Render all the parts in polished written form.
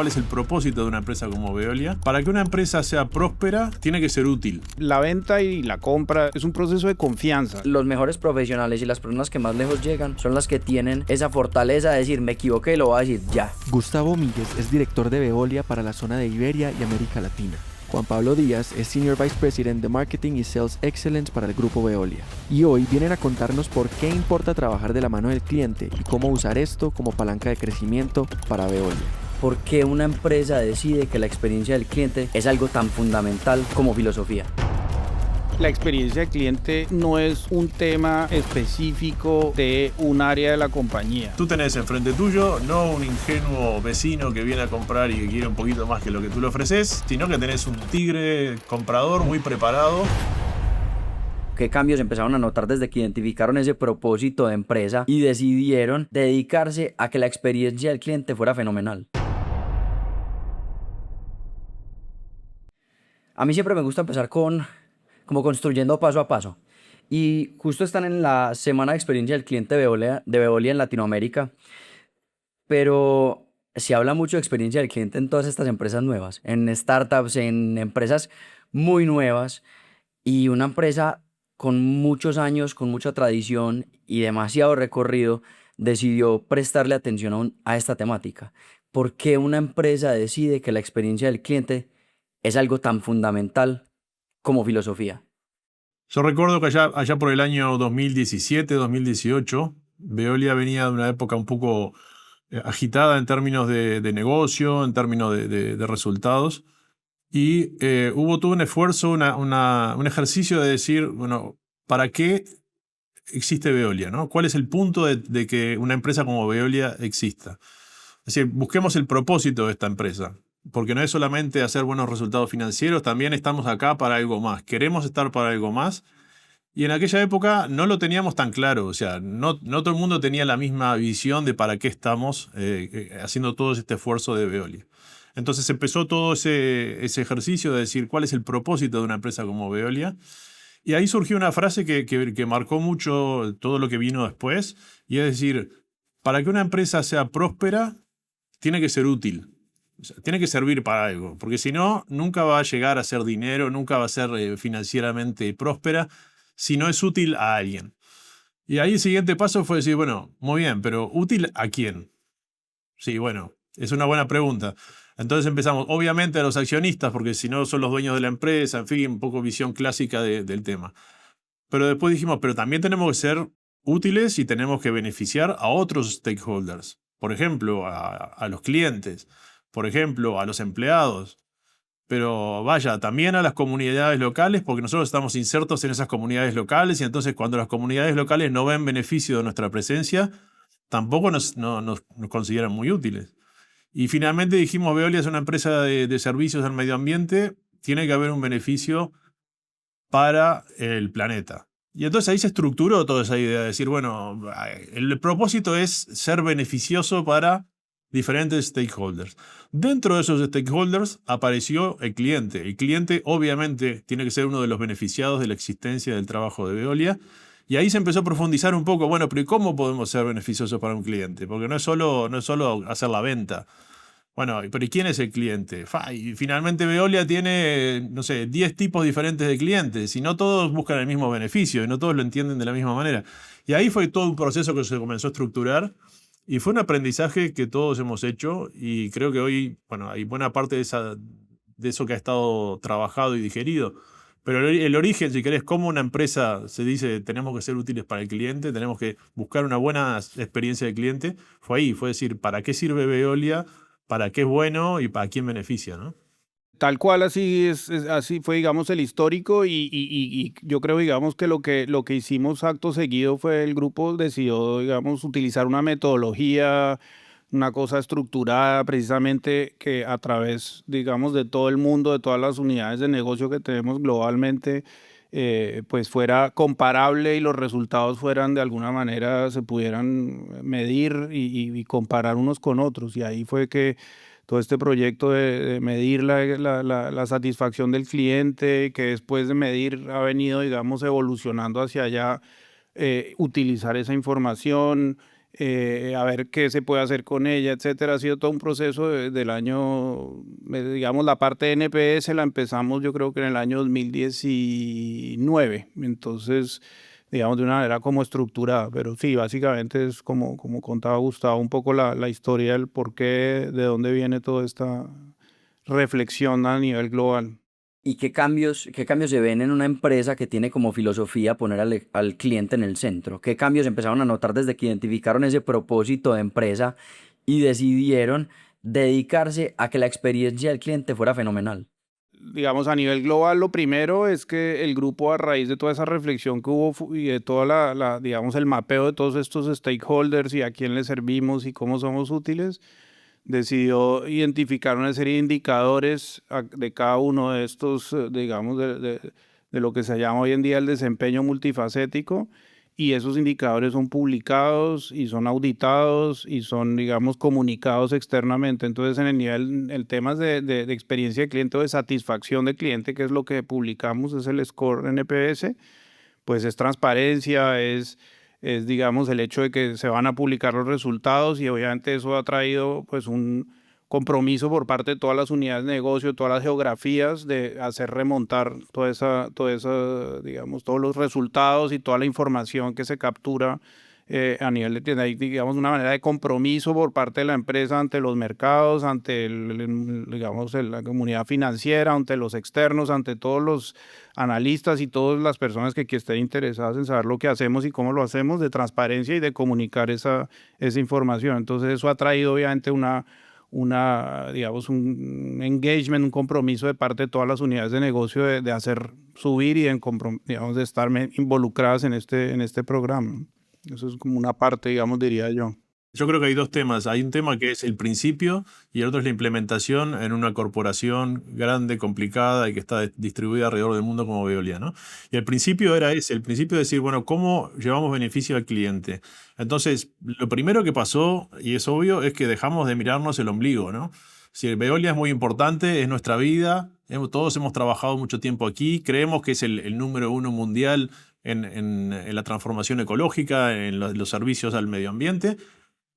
cuál es el propósito de una empresa como Veolia. Para que una empresa sea próspera, tiene que ser útil. La venta y la compra es un proceso de confianza. Los mejores profesionales y las personas que más lejos llegan son las que tienen esa fortaleza de decir, me equivoqué y lo voy a decir ya. Gustavo Míguez es director de Veolia para la zona de Iberia y América Latina. Juan Pablo Díaz es Senior Vice President de Marketing y Sales Excellence para el grupo Veolia. Y hoy vienen a contarnos por qué importa trabajar de la mano del cliente y cómo usar esto como palanca de crecimiento para Veolia. ¿Por qué una empresa decide que la experiencia del cliente es algo tan fundamental como filosofía? La experiencia del cliente no es un tema específico de un área de la compañía. Tú tenés enfrente tuyo no un ingenuo vecino que viene a comprar y que quiere un poquito más que lo que tú le ofreces, sino que tenés un tigre comprador muy preparado. ¿Qué cambios empezaron a notar desde que identificaron ese propósito de empresa y decidieron dedicarse a que la experiencia del cliente fuera fenomenal? A mí siempre me gusta empezar como construyendo paso a paso. Y justo están en la semana de experiencia del cliente de Veolia en Latinoamérica. Pero se habla mucho de experiencia del cliente en todas estas empresas nuevas, en startups, en empresas muy nuevas. Y una empresa con muchos años, con mucha tradición y demasiado recorrido, decidió prestarle atención a esta temática. ¿Por qué una empresa decide que la experiencia del cliente es algo tan fundamental como filosofía? Yo recuerdo que allá por el año 2017, 2018, Veolia venía de una época un poco agitada en términos de negocio, en términos de resultados. Y hubo todo un esfuerzo, un ejercicio de decir, bueno, ¿para qué existe Veolia, ¿no? ¿Cuál es el punto de que una empresa como Veolia exista? Es decir, busquemos el propósito de esta empresa, porque no es solamente hacer buenos resultados financieros, también estamos acá para algo más, queremos estar para algo más. Y en aquella época no lo teníamos tan claro, o sea, no todo el mundo tenía la misma visión de para qué estamos haciendo todo este esfuerzo de Veolia. Entonces empezó todo ese ejercicio de decir cuál es el propósito de una empresa como Veolia. Y ahí surgió una frase que marcó mucho todo lo que vino después, y es decir, para que una empresa sea próspera, tiene que ser útil. O sea, tiene que servir para algo, porque si no, nunca va a llegar a ser dinero, nunca va a ser financieramente próspera, si no es útil a alguien. Y ahí el siguiente paso fue decir, bueno, muy bien, pero ¿útil a quién? Sí, bueno, es una buena pregunta. Entonces empezamos, obviamente, a los accionistas, porque si no son los dueños de la empresa, en fin, un poco visión clásica del tema. Pero después dijimos, pero también tenemos que ser útiles y tenemos que beneficiar a otros stakeholders. Por ejemplo, a los clientes, por ejemplo, a los empleados. Pero vaya, también a las comunidades locales, porque nosotros estamos insertos en esas comunidades locales y entonces cuando las comunidades locales no ven beneficio de nuestra presencia, tampoco nos consideran muy útiles. Y finalmente dijimos, Veolia es una empresa de servicios al medio ambiente, tiene que haber un beneficio para el planeta. Y entonces ahí se estructuró toda esa idea de decir, bueno, el propósito es ser beneficioso para diferentes stakeholders. Dentro de esos stakeholders apareció el cliente. El cliente obviamente tiene que ser uno de los beneficiados de la existencia del trabajo de Veolia. Y ahí se empezó a profundizar un poco, bueno, pero ¿y cómo podemos ser beneficiosos para un cliente? Porque no es solo hacer la venta. Bueno, pero ¿y quién es el cliente? Y finalmente Veolia tiene, no sé, 10 tipos diferentes de clientes y no todos buscan el mismo beneficio y no todos lo entienden de la misma manera. Y ahí fue todo un proceso que se comenzó a estructurar y fue un aprendizaje que todos hemos hecho y creo que hoy, bueno, hay buena parte de eso que ha estado trabajado y digerido. Pero el origen, si querés, cómo una empresa se dice tenemos que ser útiles para el cliente, tenemos que buscar una buena experiencia del cliente, fue ahí, fue decir, ¿para qué sirve Veolia? ¿Para qué es bueno y para quién beneficia, ¿no? Tal cual así fue, digamos, el histórico y yo creo, digamos, que lo que hicimos acto seguido fue el grupo decidió, digamos, utilizar una metodología, una cosa estructurada, precisamente que a través, digamos, de todo el mundo, de todas las unidades de negocio que tenemos globalmente, pues fuera comparable y los resultados fueran de alguna manera, se pudieran medir y comparar unos con otros. Y ahí fue que todo este proyecto de medir la satisfacción del cliente, que después de medir ha venido, digamos, evolucionando hacia allá, utilizar esa información, a ver qué se puede hacer con ella, etcétera. Ha sido todo un proceso del año, digamos, la parte de NPS la empezamos yo creo que en el año 2019, entonces, digamos, de una manera como estructurada, pero sí, básicamente es como contaba Gustavo, un poco la historia del por qué, de dónde viene toda esta reflexión a nivel global. ¿Y qué cambios se ven en una empresa que tiene como filosofía poner al cliente en el centro? ¿Qué cambios empezaron a notar desde que identificaron ese propósito de empresa y decidieron dedicarse a que la experiencia del cliente fuera fenomenal? Digamos, a nivel global, lo primero es que el grupo, a raíz de toda esa reflexión que hubo y de toda digamos, el mapeo de todos estos stakeholders y a quién les servimos y cómo somos útiles, decidió identificar una serie de indicadores de cada uno de estos, digamos, de lo que se llama hoy en día el desempeño multifacético, y esos indicadores son publicados y son auditados y son, digamos, comunicados externamente. Entonces, en el temas de experiencia de cliente o de satisfacción de cliente, que es lo que publicamos, es el score NPS, pues es transparencia, es digamos el hecho de que se van a publicar los resultados, y obviamente eso ha traído pues un compromiso por parte de todas las unidades de negocio, todas las geografías, de hacer remontar toda esa, digamos, todos los resultados y toda la información que se captura a nivel de tienda. Hay, digamos, una manera de compromiso por parte de la empresa ante los mercados, ante digamos, la comunidad financiera, ante los externos, ante todos los analistas y todas las personas que estén interesadas en saber lo que hacemos y cómo lo hacemos, de transparencia y de comunicar esa información. Entonces eso ha traído obviamente digamos, un engagement, un compromiso de parte de todas las unidades de negocio de hacer subir y digamos, de estar involucradas en este programa. Eso es como una parte, digamos, diría yo. Yo creo que hay dos temas. Hay un tema que es el principio y el otro es la implementación en una corporación grande, complicada y que está distribuida alrededor del mundo como Veolia, ¿no? Y el principio era ese, el principio de decir, bueno, ¿cómo llevamos beneficio al cliente? Entonces, lo primero que pasó, y es obvio, es que dejamos de mirarnos el ombligo, ¿no? Si Veolia es muy importante, es nuestra vida, todos hemos trabajado mucho tiempo aquí, creemos que es el número uno mundial en la transformación ecológica, en los servicios al medio ambiente.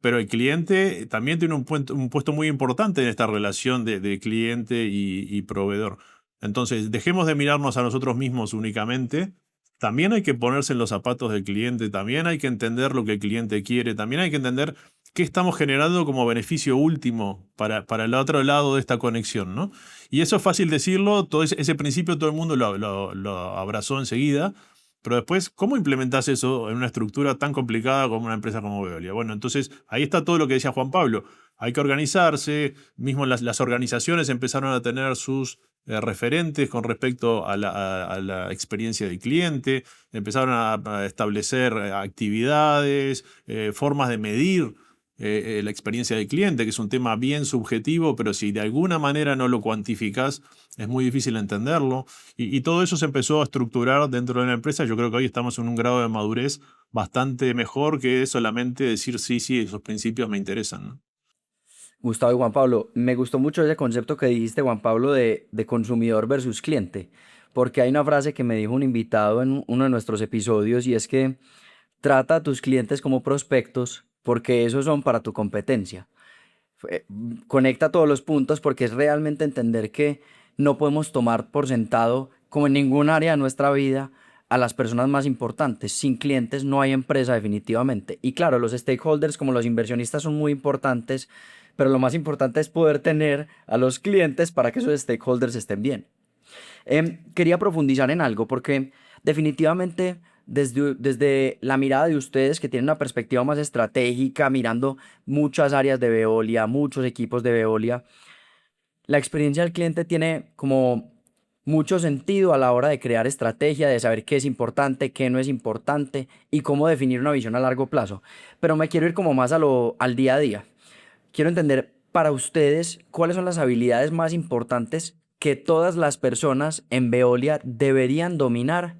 Pero el cliente también tiene un puesto muy importante en esta relación de cliente y proveedor. Entonces, dejemos de mirarnos a nosotros mismos únicamente. También hay que ponerse en los zapatos del cliente, también hay que entender lo que el cliente quiere, también hay que entender qué estamos generando como beneficio último para el otro lado de esta conexión, ¿no? Y eso es fácil decirlo, todo ese principio todo el mundo lo abrazó enseguida. Pero después, ¿cómo implementás eso en una estructura tan complicada como una empresa como Veolia? Bueno, entonces ahí está todo lo que decía Juan Pablo. Hay que organizarse, mismo las organizaciones empezaron a tener sus referentes con respecto a la experiencia del cliente, empezaron a establecer actividades, formas de medir la experiencia del cliente, que es un tema bien subjetivo, pero si de alguna manera no lo cuantificás, es muy difícil entenderlo. Y todo eso se empezó a estructurar dentro de la empresa. Yo creo que hoy estamos en un grado de madurez bastante mejor que solamente decir sí, esos principios me interesan, ¿no? Gustavo y Juan Pablo, me gustó mucho ese concepto que dijiste, Juan Pablo, de consumidor versus cliente, porque hay una frase que me dijo un invitado en uno de nuestros episodios y es que trata a tus clientes como prospectos porque esos son para tu competencia. Conecta todos los puntos porque es realmente entender que no podemos tomar por sentado, como en ningún área de nuestra vida, a las personas más importantes. Sin clientes no hay empresa definitivamente. Y claro, los stakeholders como los inversionistas son muy importantes, pero lo más importante es poder tener a los clientes para que esos stakeholders estén bien. Quería profundizar en algo porque definitivamente desde la mirada de ustedes que tienen una perspectiva más estratégica, mirando muchas áreas de Veolia, muchos equipos de Veolia, la experiencia del cliente tiene como mucho sentido a la hora de crear estrategia, de saber qué es importante, qué no es importante y cómo definir una visión a largo plazo. Pero me quiero ir como más al día a día. Quiero entender para ustedes cuáles son las habilidades más importantes que todas las personas en Veolia deberían dominar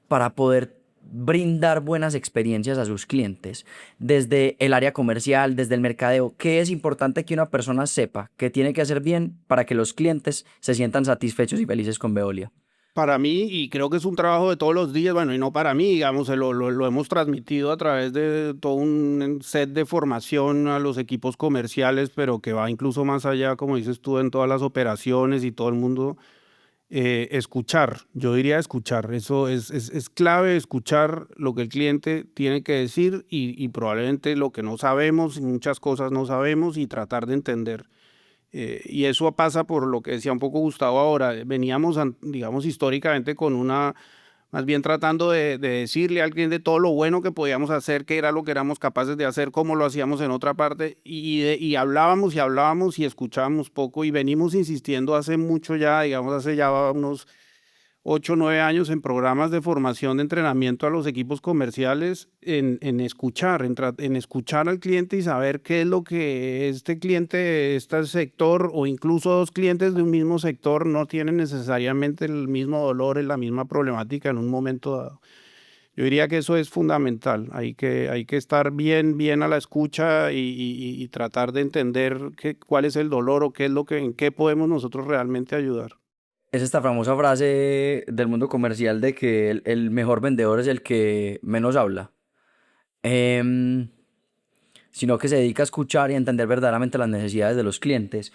para poder brindar buenas experiencias a sus clientes. Desde el área comercial, desde el mercadeo, ¿qué es importante que una persona sepa que tiene que hacer bien para que los clientes se sientan satisfechos y felices con Veolia? Para mí, y creo que es un trabajo de todos los días, bueno, y no para mí, digamos, lo hemos transmitido a través de todo un set de formación a los equipos comerciales, pero que va incluso más allá, como dices tú, en todas las operaciones y todo el mundo. Escuchar, yo diría escuchar, eso es clave, escuchar lo que el cliente tiene que decir y probablemente lo que no sabemos, y muchas cosas no sabemos y tratar de entender. Y eso pasa por lo que decía un poco Gustavo ahora, veníamos, digamos, históricamente con una, más bien tratando de decirle al cliente todo lo bueno que podíamos hacer, qué era lo que éramos capaces de hacer, cómo lo hacíamos en otra parte, y hablábamos y hablábamos y escuchábamos poco, y venimos insistiendo hace mucho ya, digamos, hace ya unos 8 o 9 años en programas de formación de entrenamiento a los equipos comerciales en escuchar, en escuchar al cliente y saber qué es lo que este cliente, este sector o incluso dos clientes de un mismo sector no tienen necesariamente el mismo dolor, la misma problemática en un momento dado. Yo diría que eso es fundamental. Hay que estar bien a la escucha y tratar de entender cuál es el dolor o qué es lo que, en qué podemos nosotros realmente ayudar. Es esta famosa frase del mundo comercial de que el mejor vendedor es el que menos habla. Em, Sino que se dedica a escuchar y a entender verdaderamente las necesidades de los clientes.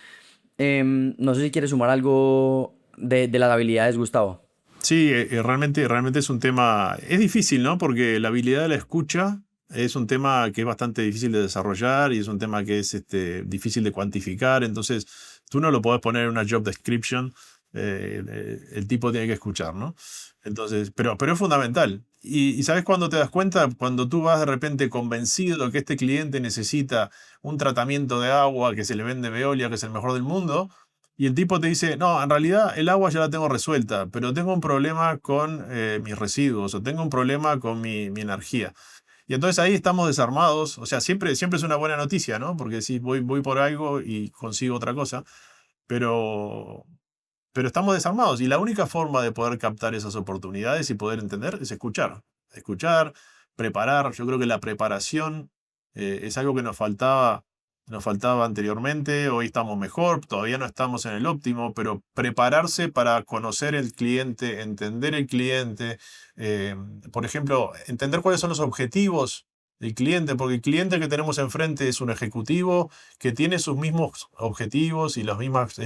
No sé si quieres sumar algo de las habilidades, Gustavo. Sí, realmente es un tema, es difícil, ¿no? Porque la habilidad de la escucha es un tema que es bastante difícil de desarrollar y es un tema que es difícil de cuantificar. Entonces, tú no lo podés poner en una job description. El tipo tiene que escuchar, ¿no? Entonces, pero es fundamental. Y ¿sabes cuándo te das cuenta? Cuando tú vas de repente convencido de que este cliente necesita un tratamiento de agua que se le vende Veolia, que es el mejor del mundo, y el tipo te dice, no, en realidad el agua ya la tengo resuelta, pero tengo un problema con mis residuos o tengo un problema con mi energía. Y entonces ahí estamos desarmados. O sea, siempre es una buena noticia, ¿no? Porque si voy por algo y consigo otra cosa, pero estamos desarmados y la única forma de poder captar esas oportunidades y poder entender es escuchar. Escuchar, preparar. Yo creo que la preparación es algo que nos faltaba anteriormente. Hoy estamos mejor, todavía no estamos en el óptimo, pero prepararse para conocer el cliente, entender el cliente. Por ejemplo, entender cuáles son los objetivos del cliente, porque el cliente que tenemos enfrente es un ejecutivo que tiene sus mismos objetivos y las mismas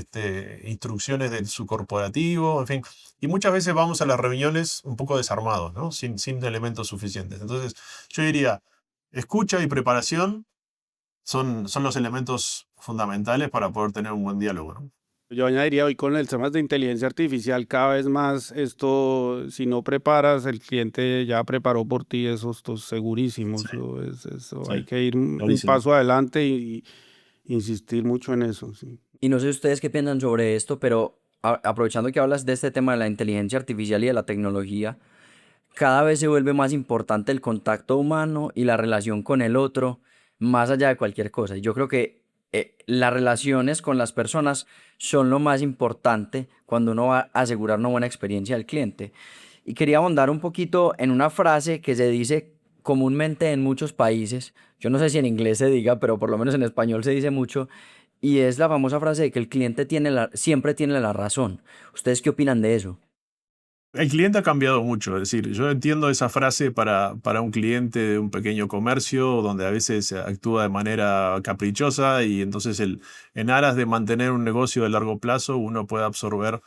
instrucciones de su corporativo, en fin. Y muchas veces vamos a las reuniones un poco desarmados, ¿no? Sin elementos suficientes. Entonces, yo diría, escucha y preparación son los elementos fundamentales para poder tener un buen diálogo, ¿no? Yo añadiría hoy con el temas de inteligencia artificial, cada vez más esto, si no preparas, el cliente ya preparó por ti, eso esto es segurísimo. Sí, Eso sí, hay que ir un clarísimo. paso adelante y insistir mucho en eso. Sí. Y no sé ustedes qué piensan sobre esto, pero aprovechando que hablas de este tema de la inteligencia artificial y de la tecnología, cada vez se vuelve más importante el contacto humano y la relación con el otro, más allá de cualquier cosa. Y yo creo que las relaciones con las personas son lo más importante cuando uno va a asegurar una buena experiencia al cliente. Y quería ahondar un poquito en una frase que se dice comúnmente en muchos países. Yo no sé si en inglés se diga, pero por lo menos en español se dice mucho. Y es la famosa frase de que el cliente siempre tiene la razón. ¿Ustedes qué opinan de eso? El cliente ha cambiado mucho, es decir, yo entiendo esa frase para un cliente de un pequeño comercio donde a veces actúa de manera caprichosa y entonces en aras de mantener un negocio de largo plazo uno puede absorber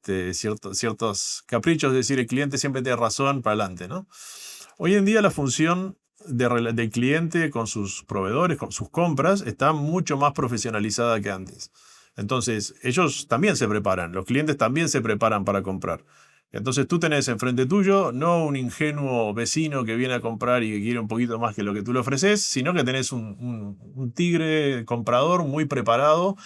ciertos caprichos, es decir, el cliente siempre tiene razón para adelante, ¿no? Hoy en día la función del cliente con sus proveedores, con sus compras, está mucho más profesionalizada que antes. Entonces, ellos también se preparan, los clientes también se preparan para comprar. Entonces tú tenés enfrente tuyo no un ingenuo vecino que viene a comprar y que quiere un poquito más que lo que tú le ofreces, sino que tenés un tigre comprador muy preparado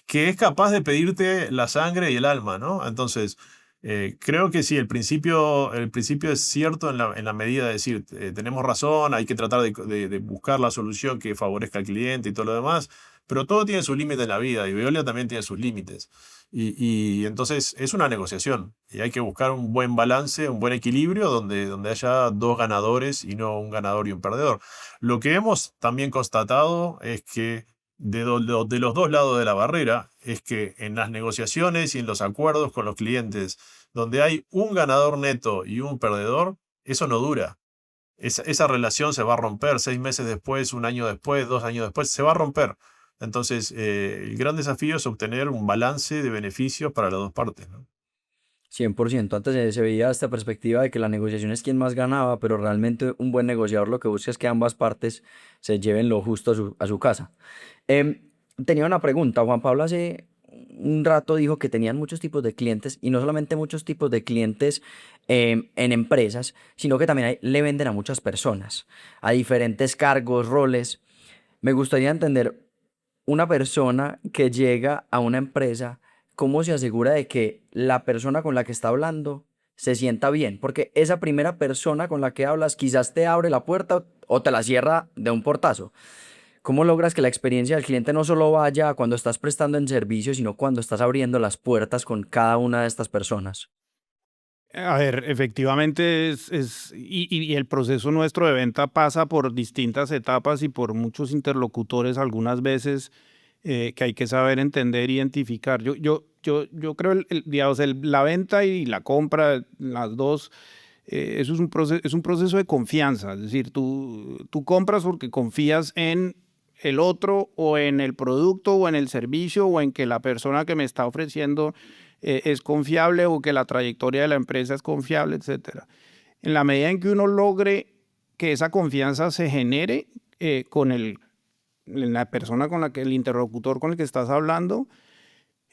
que es capaz de pedirte la sangre y el alma, ¿no? Entonces, creo que sí, el principio es cierto en la medida de decir, tenemos razón, hay que tratar de buscar la solución que favorezca al cliente y todo lo demás, pero todo tiene sus límites en la vida y Veolia también tiene sus límites. Y entonces es una negociación y hay que buscar un buen balance, un buen equilibrio donde haya dos ganadores y no un ganador y un perdedor. Lo que hemos también constatado es que de los dos lados de la barrera es que en las negociaciones y en los acuerdos con los clientes, donde hay un ganador neto y un perdedor, eso no dura. Esa relación se va a romper 6 meses después, un año después, 2 años después, se va a romper. Entonces, el gran desafío es obtener un balance de beneficios para las dos partes, ¿no? 100%. Antes se veía esta perspectiva de que la negociación es quien más ganaba, pero realmente un buen negociador lo que busca es que ambas partes se lleven lo justo a su casa. Em, Tenía una pregunta. Juan Pablo hace un rato dijo que tenían muchos tipos de clientes y no solamente muchos tipos de clientes en empresas, sino que también le venden a muchas personas, a diferentes cargos, roles. Me gustaría entender una persona que llega a una empresa, ¿cómo se asegura de que la persona con la que está hablando se sienta bien? Porque esa primera persona con la que hablas quizás te abre la puerta o te la cierra de un portazo. ¿Cómo logras que la experiencia del cliente no solo vaya cuando estás prestando en servicio, sino cuando estás abriendo las puertas con cada una de estas personas? A ver, efectivamente y el proceso nuestro de venta pasa por distintas etapas y por muchos interlocutores algunas veces que hay que saber entender, identificar. Yo creo, digamos, la venta y la compra, las dos, eso es un proceso de confianza. Es decir, tú compras porque confías en el otro o en el producto o en el servicio o en que la persona que me está ofreciendo es confiable o que la trayectoria de la empresa es confiable, etcétera. En la medida en que uno logre que esa confianza se genere con la persona con la que, el interlocutor con el que estás hablando,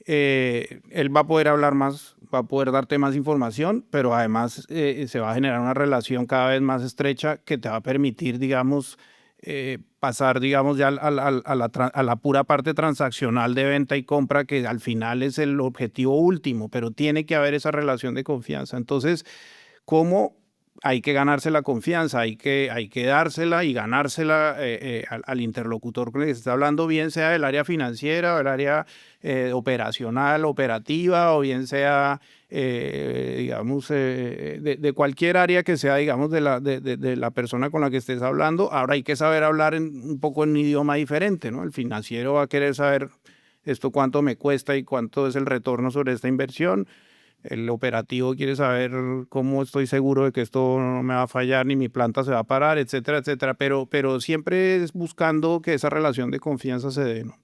él va a poder hablar más, va a poder darte más información, pero además se va a generar una relación cada vez más estrecha que te va a permitir, digamos, pasar, digamos, ya a la pura parte transaccional de venta y compra, que al final es el objetivo último, pero tiene que haber esa relación de confianza. Entonces, ¿cómo? Hay que ganarse la confianza, hay que dársela y ganársela al interlocutor con el que se está hablando, bien sea del área financiera o del área operacional, operativa, o bien sea, digamos, de cualquier área que sea, digamos, de la persona con la que estés hablando. Ahora hay que saber hablar un poco en un idioma diferente, ¿no? El financiero va a querer saber esto cuánto me cuesta y cuánto es el retorno sobre esta inversión. El operativo quiere saber cómo estoy seguro de que esto no me va a fallar ni mi planta se va a parar, etcétera, etcétera. Pero siempre es buscando que esa relación de confianza se dé, ¿no?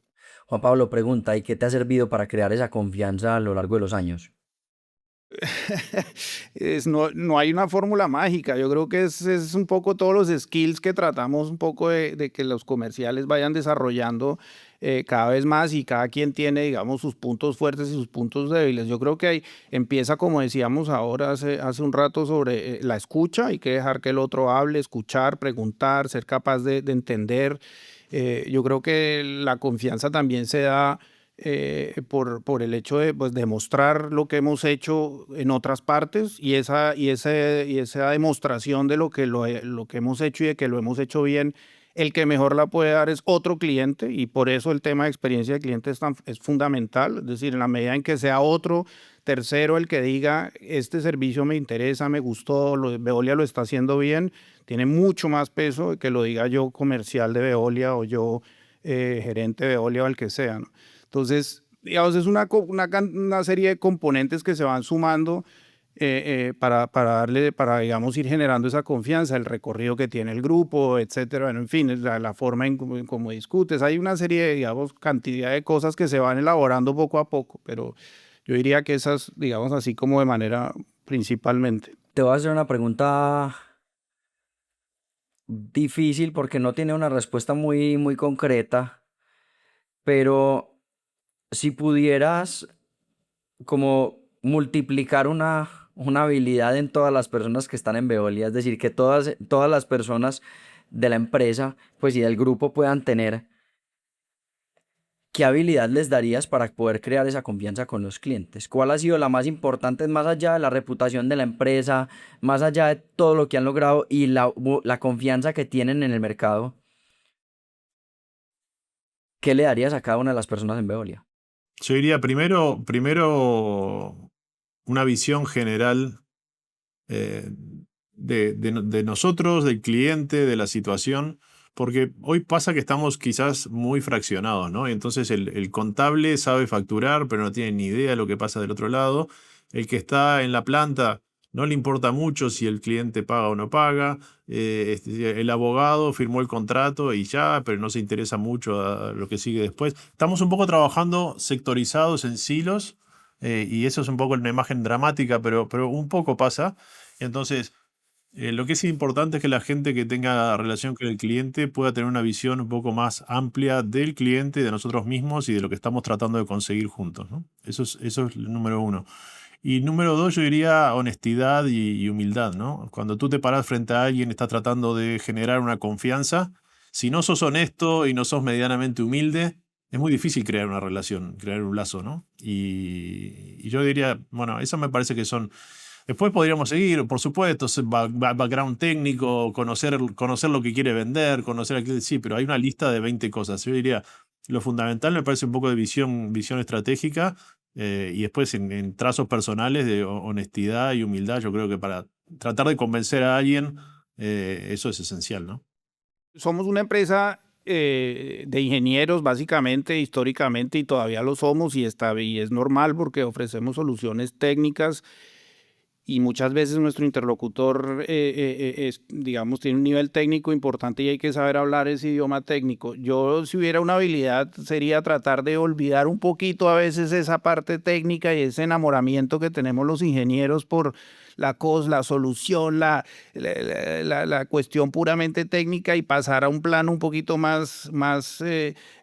Juan Pablo pregunta, ¿y qué te ha servido para crear esa confianza a lo largo de los años? No hay una fórmula mágica. Yo creo que es un poco todos los skills que tratamos un poco de que los comerciales vayan desarrollando cada vez más, y cada quien tiene, digamos, sus puntos fuertes y sus puntos débiles. Yo creo que empieza, como decíamos ahora hace un rato, sobre la escucha. Hay que dejar que el otro hable, escuchar, preguntar, ser capaz de entender. Yo creo que la confianza también se da por el hecho de, pues, demostrar lo que hemos hecho en otras partes, y esa demostración de lo que hemos hecho y de que lo hemos hecho bien, el que mejor la puede dar es otro cliente, y por eso el tema de experiencia de cliente es fundamental. Es decir, en la medida en que sea otro tercero el que diga, este servicio me interesa, me gustó, Veolia lo está haciendo bien, tiene mucho más peso que lo diga yo, comercial de Veolia, o yo, gerente de Veolia, o el que sea, ¿no? Entonces, digamos, es una serie de componentes que se van sumando para, digamos, ir generando esa confianza, el recorrido que tiene el grupo, etcétera. Bueno, en fin, la forma en cómo discutes. Hay una serie de, digamos, cantidad de cosas que se van elaborando poco a poco, pero yo diría que esas, digamos, así como de manera principalmente. Te voy a hacer una pregunta difícil porque no tiene una respuesta muy, muy concreta, pero si pudieras como multiplicar una habilidad en todas las personas que están en Veolia, es decir, que todas las personas de la empresa, pues y del grupo puedan tener, ¿qué habilidad les darías para poder crear esa confianza con los clientes? ¿Cuál ha sido la más importante, más allá de la reputación de la empresa, más allá de todo lo que han logrado y la confianza que tienen en el mercado? ¿Qué le darías a cada una de las personas en Veolia? Yo diría primero una visión general de nosotros, del cliente, de la situación, porque hoy pasa que estamos quizás muy fraccionados, ¿no? Y entonces el contable sabe facturar, pero no tiene ni idea de lo que pasa del otro lado. El que está en la planta no le importa mucho si el cliente paga o no paga. El abogado firmó el contrato y ya, pero no se interesa mucho a lo que sigue después. Estamos un poco trabajando sectorizados en silos, y eso es un poco una imagen dramática, pero un poco pasa. Entonces, lo que es importante es que la gente que tenga relación con el cliente pueda tener una visión un poco más amplia del cliente, de nosotros mismos y de lo que estamos tratando de conseguir juntos, ¿no? Eso es el número uno. Y número dos, yo diría honestidad y humildad, ¿no? Cuando tú te paras frente a alguien y estás tratando de generar una confianza, si no sos honesto y no sos medianamente humilde, es muy difícil crear una relación, crear un lazo, ¿no? Y yo diría, bueno, eso me parece que son. Después podríamos seguir, por supuesto, background técnico, conocer lo que quiere vender, conocer a qué sí, pero hay una lista de 20 cosas. Yo diría, lo fundamental me parece un poco de visión estratégica, y después en trazos personales de honestidad y humildad. Yo creo que para tratar de convencer a alguien, eso es esencial, ¿no? Somos una empresa de ingenieros, básicamente, históricamente, y todavía lo somos, y es normal porque ofrecemos soluciones técnicas y muchas veces nuestro interlocutor digamos, tiene un nivel técnico importante y hay que saber hablar ese idioma técnico. Yo, si hubiera una habilidad, sería tratar de olvidar un poquito a veces esa parte técnica y ese enamoramiento que tenemos los ingenieros por la solución, la cuestión puramente técnica, y pasar a un plano un poquito más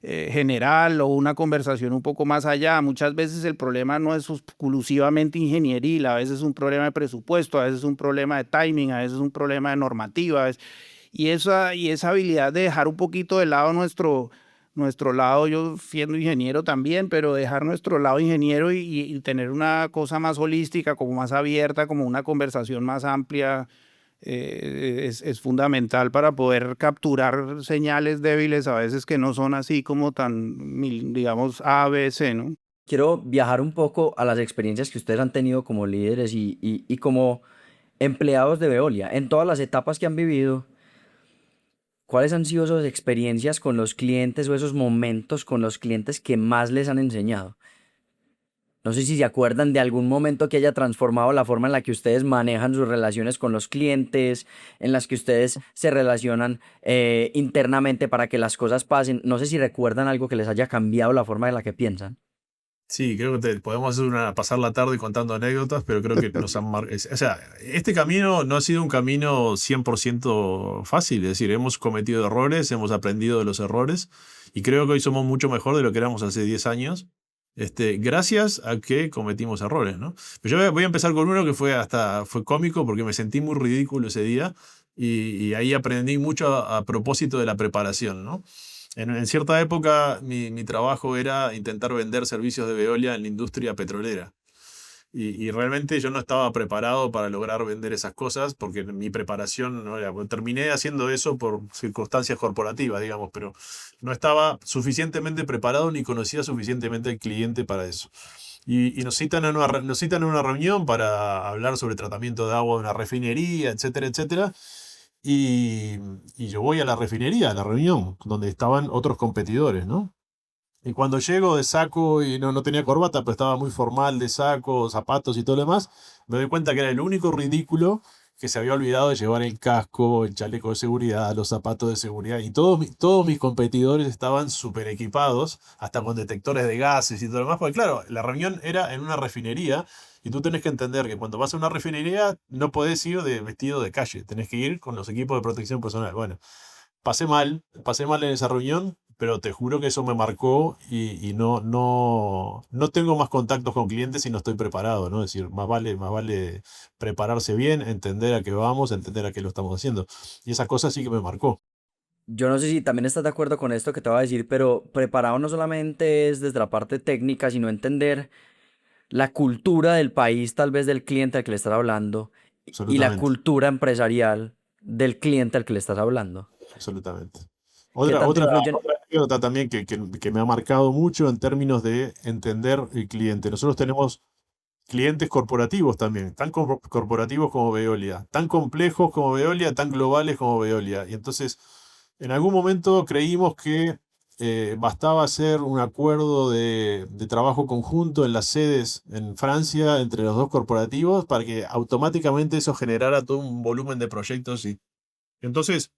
general, o una conversación un poco más allá. Muchas veces el problema no es exclusivamente ingenieril, a veces es un problema de presupuesto, a veces es un problema de timing, a veces es un problema de normativa. Y esa habilidad de dejar un poquito de lado nuestro lado, yo siendo ingeniero también, pero dejar nuestro lado ingeniero y tener una cosa más holística, como más abierta, como una conversación más amplia, es fundamental para poder capturar señales débiles a veces que no son así como tan, digamos, A, B, C, ¿no? Quiero viajar un poco a las experiencias que ustedes han tenido como líderes y como empleados de Veolia. En todas las etapas que han vivido, ¿cuáles han sido esas experiencias con los clientes o esos momentos con los clientes que más les han enseñado? No sé si se acuerdan de algún momento que haya transformado la forma en la que ustedes manejan sus relaciones con los clientes, en las que ustedes se relacionan internamente para que las cosas pasen. No sé si recuerdan algo que les haya cambiado la forma en la que piensan. Sí, creo que podemos pasar la tarde contando anécdotas, pero creo que nos han marcado. O sea, este camino no ha sido un camino 100% fácil. Es decir, hemos cometido errores, hemos aprendido de los errores, y creo que hoy somos mucho mejor de lo que éramos hace 10 años, gracias a que cometimos errores, ¿no? Pero yo voy a empezar con uno que fue cómico, porque me sentí muy ridículo ese día, y ahí aprendí mucho a propósito de la preparación, ¿no? En cierta época mi trabajo era intentar vender servicios de Veolia en la industria petrolera. Y realmente yo no estaba preparado para lograr vender esas cosas, porque mi preparación no era. Terminé haciendo eso por circunstancias corporativas, digamos, pero no estaba suficientemente preparado ni conocía suficientemente al cliente para eso. Y nos citan en una reunión para hablar sobre tratamiento de agua de una refinería, etcétera, etcétera. Y yo voy a la refinería, a la reunión, donde estaban otros competidores, ¿no? Y cuando llego de saco, y no tenía corbata, pero estaba muy formal de saco, zapatos y todo lo demás, me doy cuenta que era el único ridículo que se había olvidado de llevar el casco, el chaleco de seguridad, los zapatos de seguridad. Y todos mis competidores estaban súper equipados, hasta con detectores de gases y todo lo demás. Porque claro, la reunión era en una refinería, y tú tenés que entender que cuando vas a una refinería no podés ir vestido de calle, tenés que ir con los equipos de protección personal. Bueno, pasé mal en esa reunión, pero te juro que eso me marcó, y no tengo más contactos con clientes si no estoy preparado, ¿no? Es decir, más vale prepararse bien, entender a qué vamos, entender a qué lo estamos haciendo. Y esa cosa sí que me marcó. Yo no sé si también estás de acuerdo con esto que te voy a decir, pero preparado no solamente es desde la parte técnica, sino entender la cultura del país, tal vez del cliente al que le estás hablando, y la Absolutamente, cultura empresarial del cliente al que le estás hablando. absolutamente. ¿Qué Otra, tanto otra, influyen? otra anécdota también que me ha marcado mucho en términos de entender el cliente. Nosotros tenemos clientes corporativos también, tan corporativos como Veolia, tan complejos como Veolia, tan globales como Veolia. Y entonces En algún momento creímos que bastaba hacer un acuerdo de trabajo conjunto en las sedes en Francia entre los dos corporativos para que automáticamente eso generara todo un volumen de proyectos. Y entonces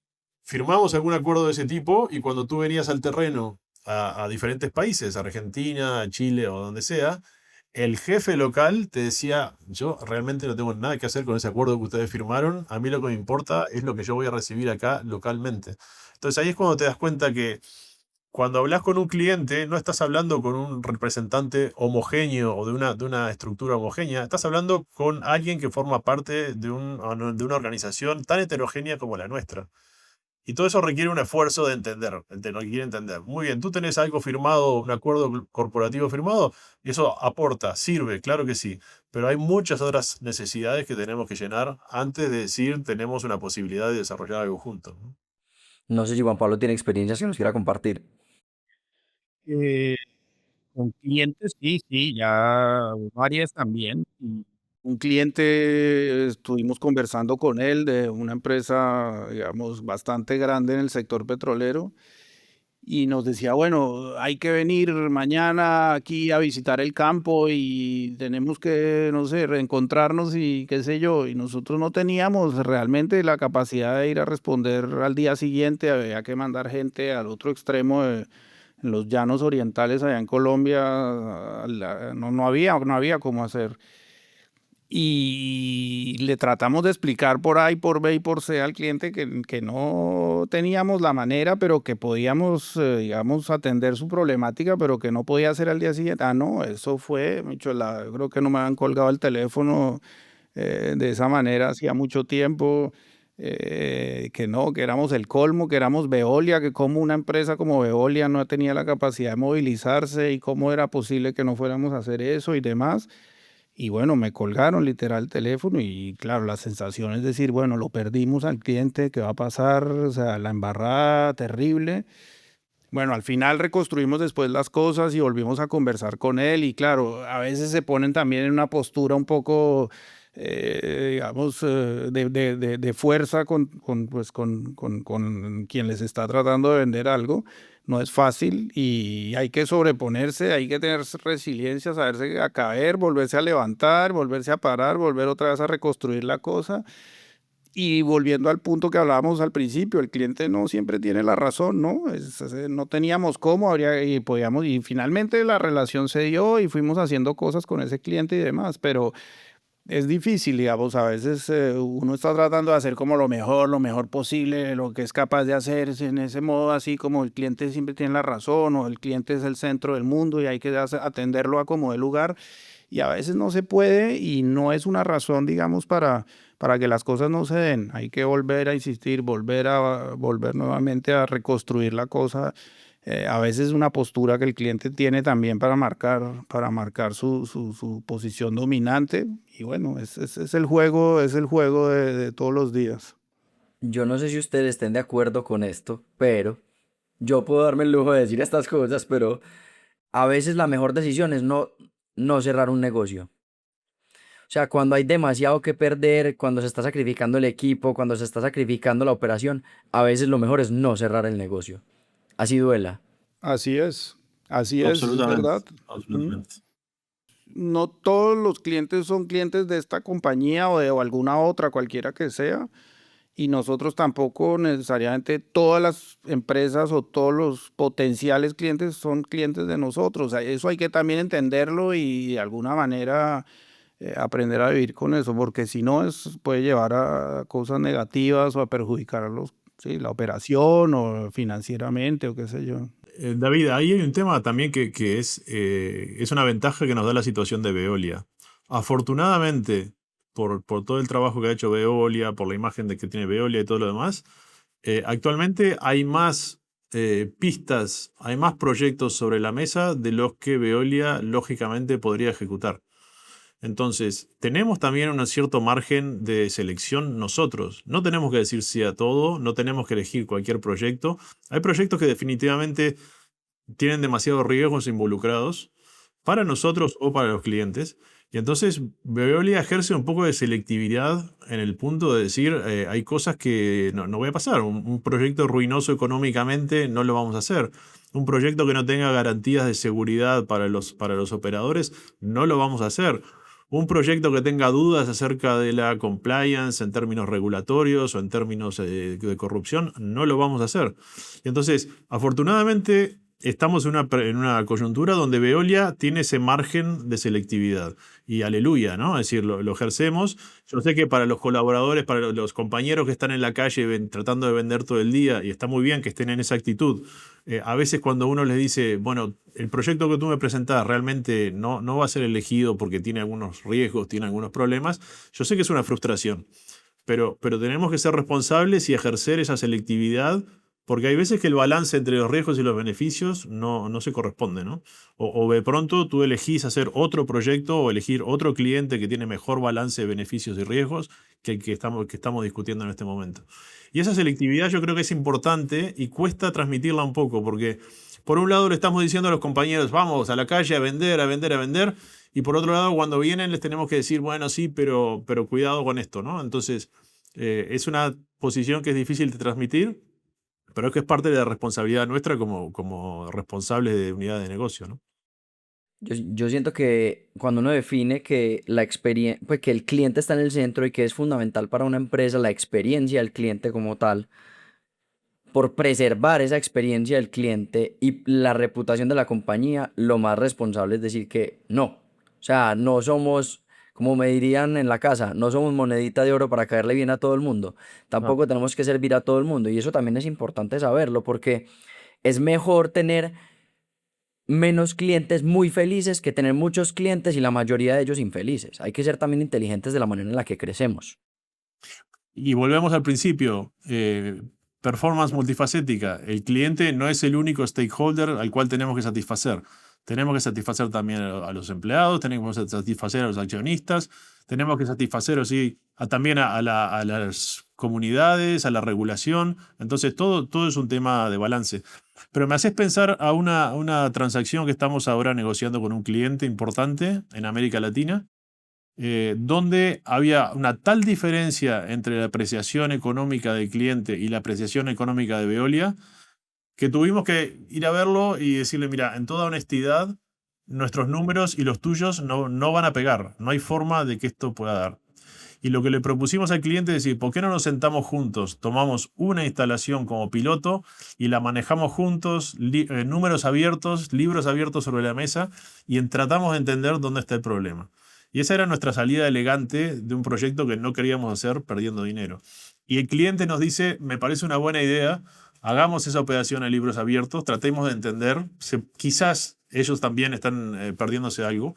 firmamos algún acuerdo de ese tipo y cuando tú venías al terreno a diferentes países, Argentina, Chile o donde sea, el jefe local te decía, yo realmente no tengo nada que hacer con ese acuerdo que ustedes firmaron, a mí lo que me importa es lo que yo voy a recibir acá localmente. Entonces ahí es cuando te das cuenta que cuando hablas con un cliente, no estás hablando con un representante homogéneo o de una estructura homogénea, estás hablando con alguien que forma parte de una organización tan heterogénea como la nuestra. Y todo eso requiere un esfuerzo de entender, el no quiere entender. Muy bien, tú tenés algo firmado, un acuerdo corporativo firmado, y eso aporta, sirve, claro que sí. Pero hay muchas otras necesidades que tenemos que llenar antes de decir tenemos una posibilidad de desarrollar algo juntos, ¿no? No sé si Juan Pablo tiene experiencias que nos quiera compartir. Eh, con clientes, sí, sí, ya varias también. Y un cliente, estuvimos conversando con él de una empresa, digamos, bastante grande en el sector petrolero y nos decía, bueno, hay que venir mañana aquí a visitar el campo y tenemos que, no sé, reencontrarnos y qué sé yo. Y nosotros no teníamos realmente la capacidad de ir a responder al día siguiente, había que mandar gente al otro extremo en los llanos orientales allá en Colombia, no había cómo hacer. Y le tratamos de explicar por A y por B y por C al cliente que no teníamos la manera, pero que podíamos, digamos, atender su problemática, pero que no podía hacer al día siguiente. Ah, no, eso fue, yo creo que no me han colgado el teléfono de esa manera hacía mucho tiempo, que no, que éramos el colmo, que éramos Veolia, que como una empresa como Veolia no tenía la capacidad de movilizarse y cómo era posible que no fuéramos a hacer eso y demás. Y bueno, me colgaron literal el teléfono y claro, la sensación es decir, bueno, lo perdimos al cliente, ¿qué va a pasar? O sea, la embarrada terrible. Bueno, al final reconstruimos después las cosas y volvimos a conversar con él y claro, a veces se ponen también en una postura un poco, digamos, de fuerza pues, con quien les está tratando de vender algo. No es fácil y hay que sobreponerse, hay que tener resiliencia, saberse a caer, volverse a levantar, volverse a parar, volver otra vez a reconstruir la cosa. Y volviendo al punto que hablábamos al principio, el cliente no siempre tiene la razón, ¿no? No teníamos cómo, y podíamos, y finalmente la relación se dio y fuimos haciendo cosas con ese cliente y demás, pero es difícil, digamos, a veces uno está tratando de hacer como lo mejor posible, lo que es capaz de hacer en ese modo, así como el cliente siempre tiene la razón o el cliente es el centro del mundo y hay que atenderlo a como de lugar y a veces no se puede y no es una razón, digamos, para que las cosas no se den. Hay que volver a insistir, volver nuevamente a reconstruir la cosa. A veces una postura que el cliente tiene también para marcar su posición dominante. Y bueno, es el juego de todos los días. Yo no sé si ustedes estén de acuerdo con esto, pero yo puedo darme el lujo de decir estas cosas, pero a veces la mejor decisión es no cerrar un negocio. O sea, cuando hay demasiado que perder, cuando se está sacrificando el equipo, cuando se está sacrificando la operación, a veces lo mejor es no cerrar el negocio. Así duela. Así es Absolutamente, verdad. ¿Mm? absolutamente. No todos los clientes son clientes de esta compañía o de alguna otra, cualquiera que sea. Y nosotros tampoco necesariamente todas las empresas o todos los potenciales clientes son clientes de nosotros. O sea, eso hay que también entenderlo y de alguna manera aprender a vivir con eso, porque si no puede llevar a cosas negativas o a perjudicar sí, la operación o financieramente o qué sé yo. David, ahí hay un tema también que es una ventaja que nos da la situación de Veolia. Afortunadamente, por todo el trabajo que ha hecho Veolia, por la imagen que tiene Veolia y todo lo demás, actualmente hay más pistas, hay más proyectos sobre la mesa de los que Veolia lógicamente podría ejecutar. Entonces, tenemos también un cierto margen de selección nosotros. No tenemos que decir sí a todo, no tenemos que elegir cualquier proyecto. Hay proyectos que definitivamente tienen demasiados riesgos involucrados para nosotros o para los clientes. Y entonces Veolia ejerce un poco de selectividad en el punto de decir, hay cosas que no voy a pasar. Un proyecto ruinoso económicamente no lo vamos a hacer. Un proyecto que no tenga garantías de seguridad para los operadores no lo vamos a hacer. Un proyecto que tenga dudas acerca de la compliance en términos regulatorios o en términos de corrupción, no lo vamos a hacer. Y entonces, afortunadamente, estamos en una coyuntura donde Veolia tiene ese margen de selectividad. Y aleluya, ¿no? Es decir, lo ejercemos. Yo sé que para los colaboradores, para los compañeros que están en la calle tratando de vender todo el día, y está muy bien que estén en esa actitud, a veces cuando uno les dice, bueno, el proyecto que tú me presentás realmente no va a ser elegido porque tiene algunos riesgos, tiene algunos problemas, yo sé que es una frustración, pero tenemos que ser responsables y ejercer esa selectividad, porque hay veces que el balance entre los riesgos y los beneficios no se corresponde, ¿no? O de pronto tú elegís hacer otro proyecto o elegir otro cliente que tiene mejor balance de beneficios y riesgos que el que estamos discutiendo en este momento. Y esa selectividad yo creo que es importante y cuesta transmitirla un poco, porque por un lado le estamos diciendo a los compañeros, vamos a la calle a vender, a vender, a vender, y por otro lado cuando vienen les tenemos que decir, bueno, sí, pero cuidado con esto, ¿no? Entonces, es una posición que es difícil de transmitir, pero es que es parte de la responsabilidad nuestra como responsables de unidad de negocio, ¿no? Yo siento que cuando uno define que la experiencia, pues que el cliente está en el centro y que es fundamental para una empresa la experiencia del cliente como tal, por preservar esa experiencia del cliente y la reputación de la compañía, lo más responsable es decir que no. O sea, no somos, como me dirían en la casa, no somos monedita de oro para caerle bien a todo el mundo. No. Tampoco tenemos que servir a todo el mundo. Y eso también es importante saberlo porque es mejor tener menos clientes muy felices que tener muchos clientes y la mayoría de ellos infelices. Hay que ser también inteligentes de la manera en la que crecemos. Y volvemos al principio, performance multifacética. El cliente no es el único stakeholder al cual tenemos que satisfacer. Tenemos que satisfacer también a los empleados, tenemos que satisfacer a los accionistas, tenemos que satisfacer también a las comunidades, a la regulación. Entonces todo es un tema de balance. Pero me haces pensar a una transacción que estamos ahora negociando con un cliente importante en América Latina, donde había una tal diferencia entre la apreciación económica del cliente y la apreciación económica de Veolia, que tuvimos que ir a verlo y decirle, mira, en toda honestidad, nuestros números y los tuyos no van a pegar, no hay forma de que esto pueda dar. Y lo que le propusimos al cliente es decir, ¿por qué no nos sentamos juntos? Tomamos una instalación como piloto y la manejamos juntos, números abiertos, libros abiertos sobre la mesa, y tratamos de entender dónde está el problema. Y esa era nuestra salida elegante de un proyecto que no queríamos hacer perdiendo dinero. Y el cliente nos dice, me parece una buena idea, hagamos esa operación en libros abiertos, tratemos de entender, quizás ellos también están perdiéndose algo.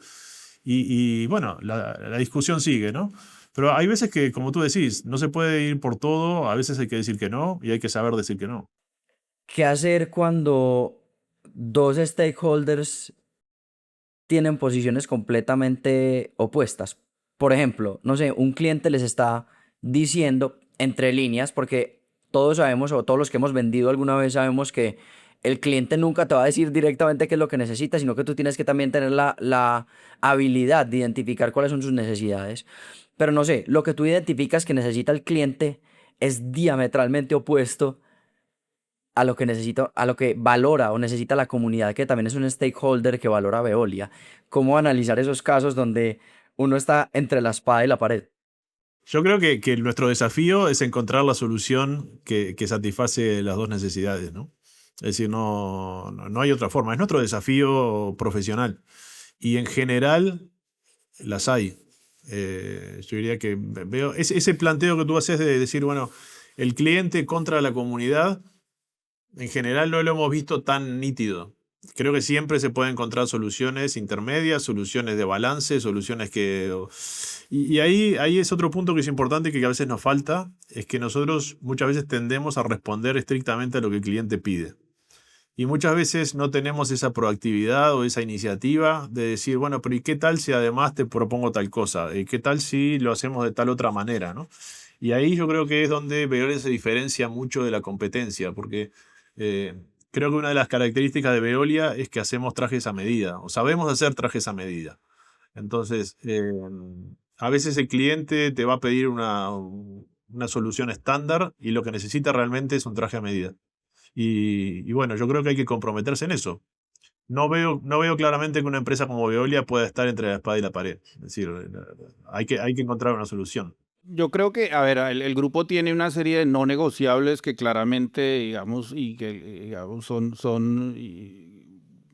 Y bueno, la discusión sigue, ¿no? Pero hay veces que, como tú decís, no se puede ir por todo, a veces hay que decir que no y hay que saber decir que no. ¿Qué hacer cuando dos stakeholders tienen posiciones completamente opuestas? Por ejemplo, no sé, un cliente les está diciendo entre líneas, porque todos sabemos, o todos los que hemos vendido alguna vez sabemos que el cliente nunca te va a decir directamente qué es lo que necesita, sino que tú tienes que también tener la habilidad de identificar cuáles son sus necesidades. Pero no sé, lo que tú identificas que necesita el cliente es diametralmente opuesto a lo que necesita, a lo que valora o necesita la comunidad, que también es un stakeholder que valora Veolia. ¿Cómo analizar esos casos donde uno está entre la espada y la pared? Yo creo que nuestro desafío es encontrar la solución que satisface las dos necesidades, ¿no? Es decir, no hay otra forma. Es nuestro desafío profesional. Y en general las hay. Yo diría que veo ese planteo que tú haces de decir, bueno, el cliente contra la comunidad, en general no lo hemos visto tan nítido. Creo que siempre se pueden encontrar soluciones intermedias, soluciones de balance, soluciones que... Y ahí es otro punto que es importante que a veces nos falta, es que nosotros muchas veces tendemos a responder estrictamente a lo que el cliente pide. Y muchas veces no tenemos esa proactividad o esa iniciativa de decir, bueno, pero ¿y qué tal si además te propongo tal cosa? ¿Y qué tal si lo hacemos de tal otra manera, ¿no? Y ahí yo creo que es donde Veolia se diferencia mucho de la competencia, porque creo que una de las características de Veolia es que hacemos trajes a medida, o sabemos hacer trajes a medida. Entonces, a veces el cliente te va a pedir una solución estándar y lo que necesita realmente es un traje a medida. Y bueno, yo creo que hay que comprometerse en eso. No veo claramente que una empresa como Veolia pueda estar entre la espada y la pared. Es decir, hay que encontrar una solución. Yo creo que, a ver, el grupo tiene una serie de no negociables que claramente, digamos, y que, digamos,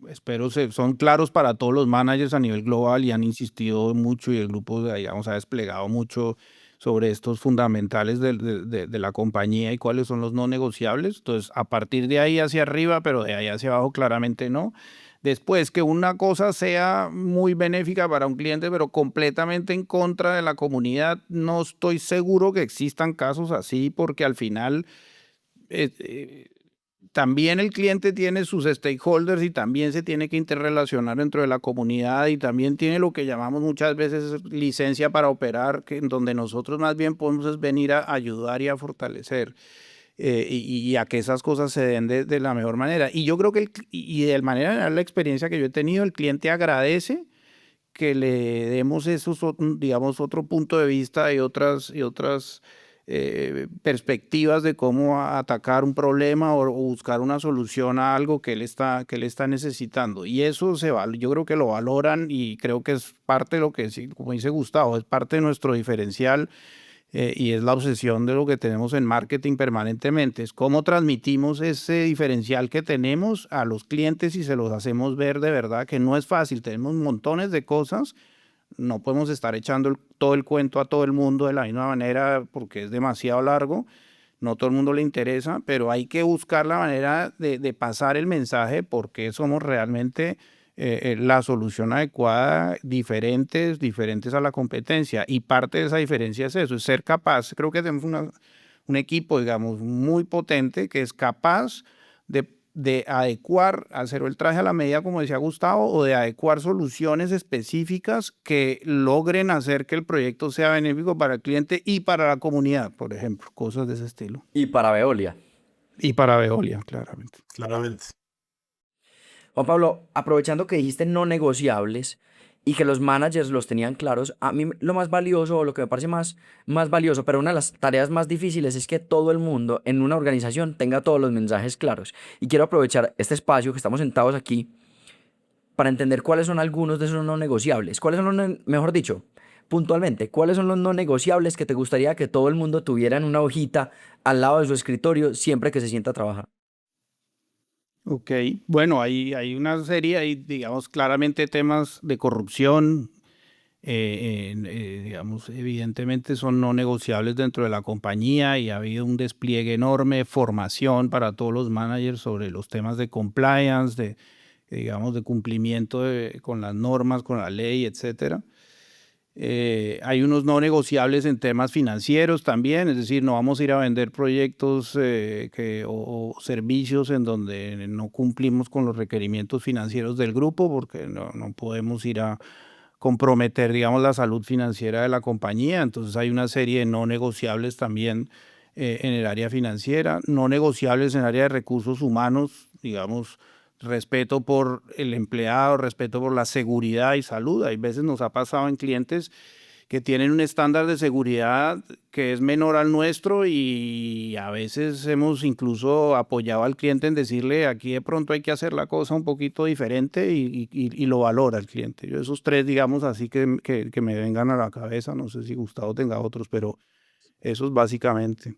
espero, son claros para todos los managers a nivel global y han insistido mucho y el grupo, digamos, ha desplegado mucho sobre estos fundamentales de la compañía y cuáles son los no negociables. Entonces, a partir de ahí hacia arriba, pero de ahí hacia abajo claramente no. Después, que una cosa sea muy benéfica para un cliente, pero completamente en contra de la comunidad, no estoy seguro que existan casos así, porque al final también el cliente tiene sus stakeholders y también se tiene que interrelacionar dentro de la comunidad y también tiene lo que llamamos muchas veces licencia para operar, en donde nosotros más bien podemos es venir a ayudar y a fortalecer. Y a que esas cosas se den de la mejor manera. Y yo creo que, y de manera general, la experiencia que yo he tenido, el cliente agradece que le demos esos, digamos, otro punto de vista y otras perspectivas de cómo atacar un problema o buscar una solución a algo que él está necesitando. Y eso yo creo que lo valoran y creo que es parte de lo que, como dice Gustavo, es parte de nuestro diferencial. Y es la obsesión de lo que tenemos en marketing permanentemente, es cómo transmitimos ese diferencial que tenemos a los clientes y se los hacemos ver de verdad que no es fácil, tenemos montones de cosas, no podemos estar echando todo el cuento a todo el mundo de la misma manera porque es demasiado largo, no todo el mundo le interesa, pero hay que buscar la manera de pasar el mensaje porque somos realmente la solución adecuada, diferentes a la competencia. Y parte de esa diferencia es eso, es ser capaz. Creo que tenemos un equipo, digamos, muy potente que es capaz de adecuar, hacer el traje a la medida, como decía Gustavo, o de adecuar soluciones específicas que logren hacer que el proyecto sea benéfico para el cliente y para la comunidad, por ejemplo, cosas de ese estilo. Y para Veolia. Y para Veolia, claramente. Claramente. Juan Pablo, aprovechando que dijiste no negociables y que los managers los tenían claros, a mí lo más valioso o lo que me parece más valioso, pero una de las tareas más difíciles es que todo el mundo en una organización tenga todos los mensajes claros. Y quiero aprovechar este espacio que estamos sentados aquí para entender cuáles son algunos de esos no negociables. ¿Cuáles son mejor dicho, puntualmente, cuáles son los no negociables que te gustaría que todo el mundo tuviera en una hojita al lado de su escritorio siempre que se sienta a trabajar? Ok, bueno, hay una serie, hay, digamos, claramente temas de corrupción, digamos, evidentemente son no negociables dentro de la compañía y ha habido un despliegue enorme de formación para todos los managers sobre los temas de compliance, digamos, de cumplimiento con las normas, con la ley, etcétera. Hay unos no negociables en temas financieros también, es decir, no vamos a ir a vender proyectos o servicios en donde no cumplimos con los requerimientos financieros del grupo porque no podemos ir a comprometer, digamos, la salud financiera de la compañía. Entonces hay una serie de no negociables también en el área financiera, no negociables en el área de recursos humanos, digamos, respeto por el empleado, respeto por la seguridad y salud. Hay veces nos ha pasado en clientes que tienen un estándar de seguridad que es menor al nuestro y a veces hemos incluso apoyado al cliente en decirle aquí de pronto hay que hacer la cosa un poquito diferente y lo valora el cliente. Yo esos tres, digamos así que me vengan a la cabeza, no sé si Gustavo tenga otros, pero esos básicamente.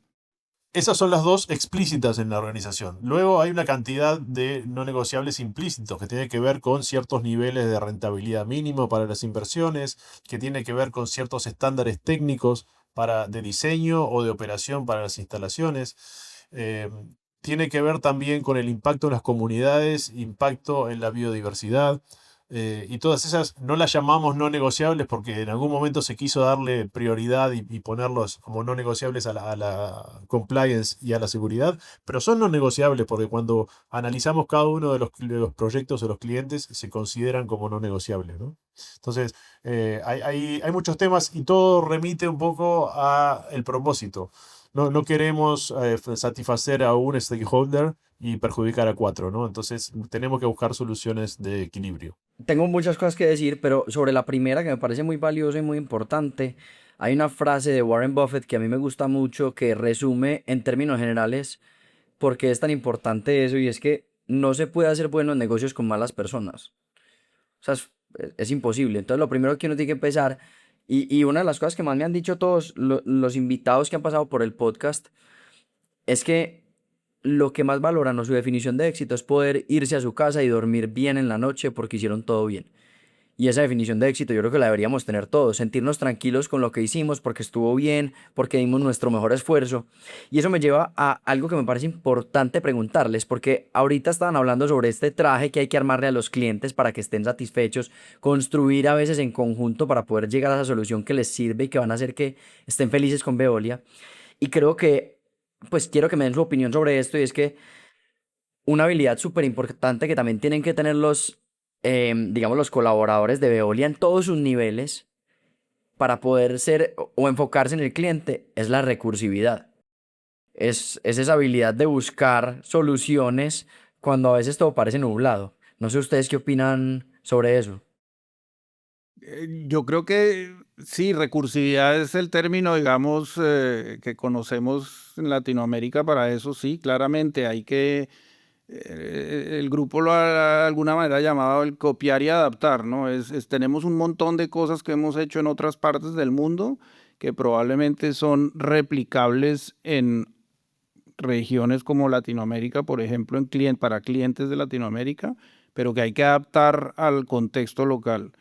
Esas son las dos explícitas en la organización. Luego hay una cantidad de no negociables implícitos que tiene que ver con ciertos niveles de rentabilidad mínimo para las inversiones, que tiene que ver con ciertos estándares técnicos de diseño o de operación para las instalaciones. Tiene que ver también con el impacto en las comunidades, impacto en la biodiversidad. Y todas esas no las llamamos no negociables porque en algún momento se quiso darle prioridad y ponerlos como no negociables a la compliance y a la seguridad, pero son no negociables porque cuando analizamos cada uno de los proyectos de los clientes se consideran como no negociables, ¿no? Entonces, hay muchos temas y todo remite un poco a el propósito. No queremos satisfacer a un stakeholder, y perjudicar a 4, ¿no? Entonces tenemos que buscar soluciones de equilibrio. Tengo muchas cosas que decir, pero sobre la primera, que me parece muy valiosa y muy importante, hay una frase de Warren Buffett que a mí me gusta mucho, que resume en términos generales por qué es tan importante eso, y es que no se puede hacer buenos negocios con malas personas. O sea, es imposible. Entonces, lo primero que uno tiene que empezar, y una de las cosas que más me han dicho todos los invitados que han pasado por el podcast, es que lo que más valoran o su definición de éxito es poder irse a su casa y dormir bien en la noche porque hicieron todo bien. Y esa definición de éxito yo creo que la deberíamos tener todos, sentirnos tranquilos con lo que hicimos porque estuvo bien, porque dimos nuestro mejor esfuerzo. Y eso me lleva a algo que me parece importante preguntarles, porque ahorita estaban hablando sobre este traje que hay que armarle a los clientes para que estén satisfechos, construir a veces en conjunto para poder llegar a esa solución que les sirve y que van a hacer que estén felices con Veolia. Y creo que, pues quiero que me den su opinión sobre esto, y es que una habilidad súper importante que también tienen que tener digamos, los colaboradores de Veolia en todos sus niveles para poder ser o enfocarse en el cliente es la recursividad. Es esa habilidad de buscar soluciones cuando a veces todo parece nublado. No sé ustedes qué opinan sobre eso. Yo creo que sí, recursividad es el término, digamos, que conocemos en Latinoamérica para eso, sí, claramente hay que, el grupo lo ha de alguna manera llamado el copiar y adaptar, ¿no? Tenemos un montón de cosas que hemos hecho en otras partes del mundo que probablemente son replicables en regiones como Latinoamérica, por ejemplo, para clientes de Latinoamérica, pero que hay que adaptar al contexto local.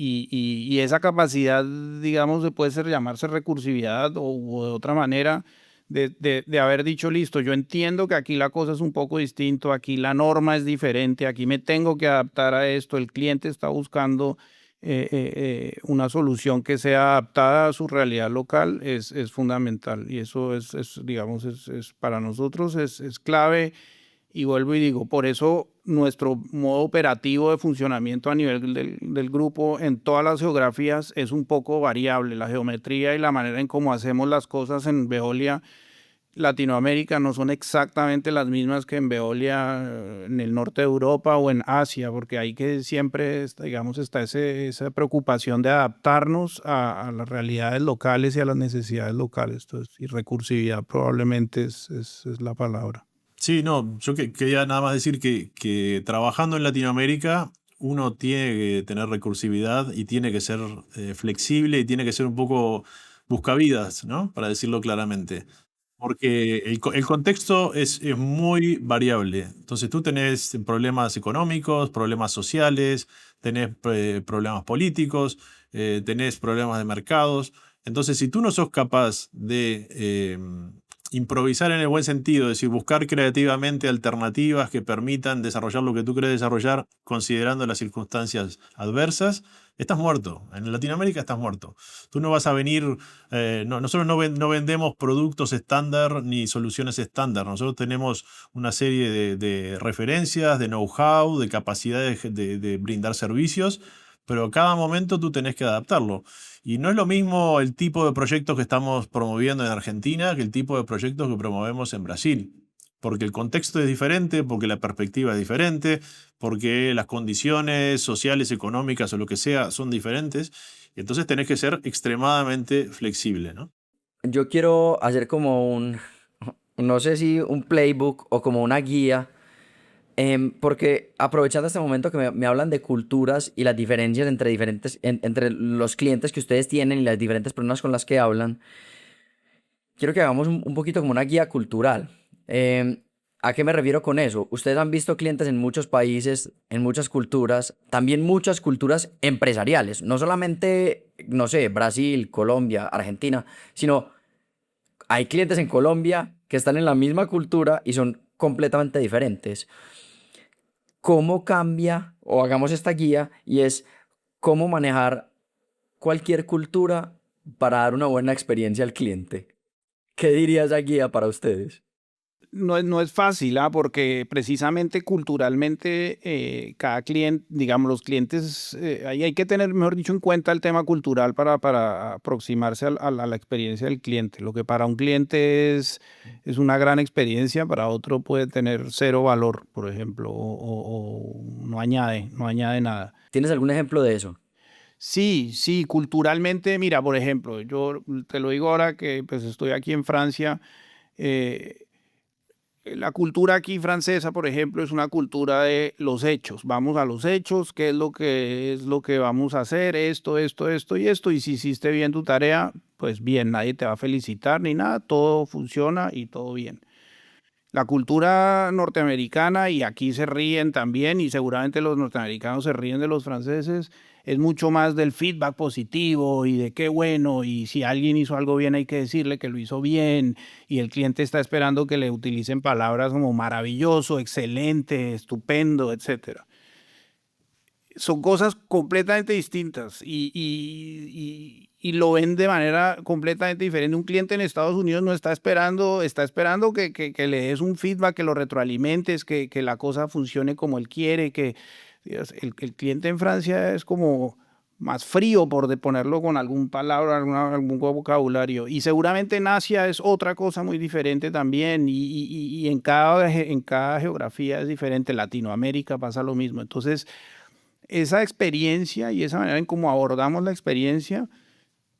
Y esa capacidad, digamos, puede llamarse recursividad o de otra manera, de haber dicho, listo, yo entiendo que aquí la cosa es un poco distinto, aquí la norma es diferente, aquí me tengo que adaptar a esto, el cliente está buscando una solución que sea adaptada a su realidad local, es fundamental. Y eso digamos, para nosotros es clave. Y vuelvo y digo, por eso nuestro modo operativo de funcionamiento a nivel del grupo en todas las geografías es un poco variable. La geometría y la manera en cómo hacemos las cosas en Veolia Latinoamérica no son exactamente las mismas que en Veolia en el norte de Europa o en Asia, porque hay que siempre, digamos, está esa preocupación de adaptarnos a las realidades locales y a las necesidades locales. Entonces, y recursividad probablemente es la palabra. Sí, no, yo quería nada más decir que trabajando en Latinoamérica uno tiene que tener recursividad y tiene que ser flexible y tiene que ser un poco buscavidas, ¿no? Para decirlo claramente. Porque el contexto es muy variable. Entonces tú tenés problemas económicos, problemas sociales, tenés problemas políticos, tenés problemas de mercados. Entonces si tú no sos capaz de improvisar en el buen sentido, es decir, buscar creativamente alternativas que permitan desarrollar lo que tú querés desarrollar considerando las circunstancias adversas, estás muerto. En Latinoamérica estás muerto. Tú no vas a venir, nosotros no vendemos productos estándar ni soluciones estándar. Nosotros tenemos una serie de referencias, de know-how, de capacidades de brindar servicios, pero a cada momento tú tenés que adaptarlo. Y no es lo mismo el tipo de proyectos que estamos promoviendo en Argentina que el tipo de proyectos que promovemos en Brasil. Porque el contexto es diferente, porque la perspectiva es diferente, porque las condiciones sociales, económicas o lo que sea son diferentes. Y entonces tenés que ser extremadamente flexible, ¿no? Yo quiero hacer como no sé si un playbook o como una guía. Porque aprovechando este momento que me hablan de culturas y las diferencias entre los clientes que ustedes tienen y las diferentes personas con las que hablan, quiero que hagamos un poquito como una guía cultural. ¿A qué me refiero con eso? Ustedes han visto clientes en muchos países, en muchas culturas, también muchas culturas empresariales, no solamente, no sé, Brasil, Colombia, Argentina, sino hay clientes en Colombia que están en la misma cultura y son completamente diferentes. ¿Cómo cambia, o hagamos esta guía, y es cómo manejar cualquier cultura para dar una buena experiencia al cliente? ¿Qué diría esa guía para ustedes? no es fácil, porque precisamente culturalmente cada cliente, digamos, los clientes, ahí hay que tener, mejor dicho, en cuenta el tema cultural para aproximarse a la experiencia del cliente. Lo que para un cliente es una gran experiencia, para otro puede tener cero valor, por ejemplo, o no añade nada. ¿Tienes algún ejemplo de eso? Sí, sí, culturalmente, mira, por ejemplo, yo te lo digo ahora que pues estoy aquí en Francia. eh, la cultura aquí francesa, por ejemplo, es una cultura de los hechos. Vamos a los hechos, qué es lo que vamos a hacer, esto y esto. Y si hiciste bien tu tarea, pues bien, nadie te va a felicitar ni nada, todo funciona y todo bien. La cultura norteamericana, y aquí se ríen también, y seguramente los norteamericanos se ríen de los franceses, es mucho más del feedback positivo y de qué bueno, y si alguien hizo algo bien hay que decirle que lo hizo bien, y el cliente está esperando que le utilicen palabras como maravilloso, excelente, estupendo, etcétera. Son cosas completamente distintas y lo ven de manera completamente diferente. Un cliente en Estados Unidos no está esperando que le des un feedback, que lo retroalimentes, que la cosa funcione como él quiere, que Dios, el cliente en Francia es como más frío, por de ponerlo con algún palabra, algún vocabulario. Y seguramente en Asia es otra cosa muy diferente también, y en cada geografía es diferente. Latinoamérica pasa lo mismo. Entonces, esa experiencia y esa manera en cómo abordamos la experiencia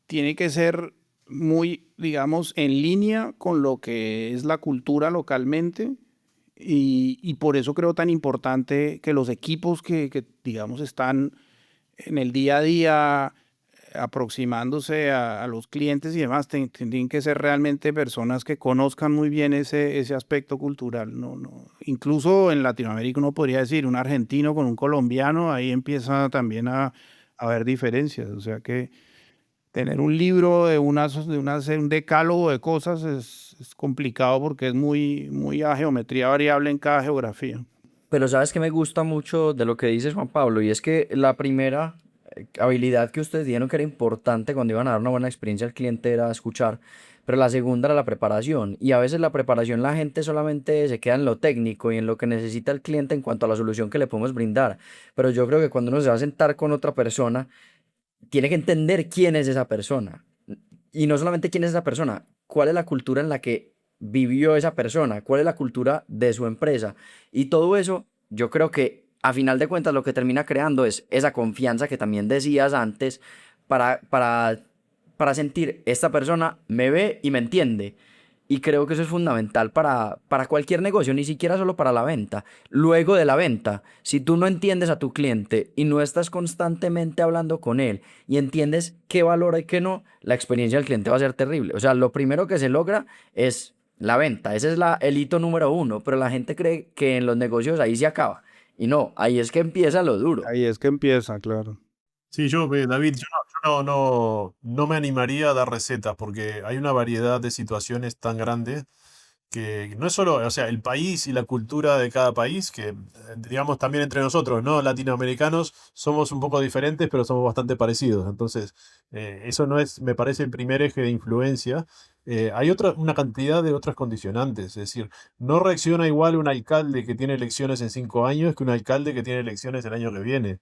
tiene que ser muy, digamos, en línea con lo que es la cultura localmente, y por eso creo tan importante que los equipos digamos, están en el día a día aproximándose a los clientes y demás, tienen que ser realmente personas que conozcan muy bien ese aspecto cultural. Incluso en Latinoamérica uno podría decir un argentino con un colombiano, ahí empieza también a haber diferencias. O sea que tener un libro un decálogo de cosas es complicado porque es muy a geometría variable en cada geografía. Pero sabes que me gusta mucho de lo que dices, Juan Pablo, y es que la primera habilidad que ustedes dijeron que era importante cuando iban a dar una buena experiencia al cliente era escuchar, pero la segunda era la preparación. Y a veces la preparación la gente solamente se queda en lo técnico y en lo que necesita el cliente en cuanto a la solución que le podemos brindar. Pero yo creo que cuando uno se va a sentar con otra persona, tiene que entender quién es esa persona. Y no solamente quién es esa persona, cuál es la cultura en la que vivió esa persona, cuál es la cultura de su empresa. Y todo eso, yo creo que a final de cuentas lo que termina creando es esa confianza que también decías antes para, para, para sentir, esta persona me ve y me entiende. Y creo que eso es fundamental para cualquier negocio, ni siquiera solo para la venta. Luego de la venta, si tú no entiendes a tu cliente y no estás constantemente hablando con él y entiendes qué valora y qué no, la experiencia del cliente va a ser terrible. O sea, lo primero que se logra es la venta. Ese es el hito número uno, pero la gente cree que en los negocios ahí se acaba. Y no, ahí es que empieza lo duro. Ahí es que empieza, claro. Sí, David, yo no me animaría a dar recetas porque hay una variedad de situaciones tan grandes que no es solo, o sea, el país y la cultura de cada país, que digamos también entre nosotros, ¿no? Latinoamericanos somos un poco diferentes, pero somos bastante parecidos. Entonces, eso no es, me parece, el primer eje de influencia. Hay una cantidad de otras condicionantes, es decir, no reacciona igual un alcalde que tiene elecciones en 5 años que un alcalde que tiene elecciones el año que viene.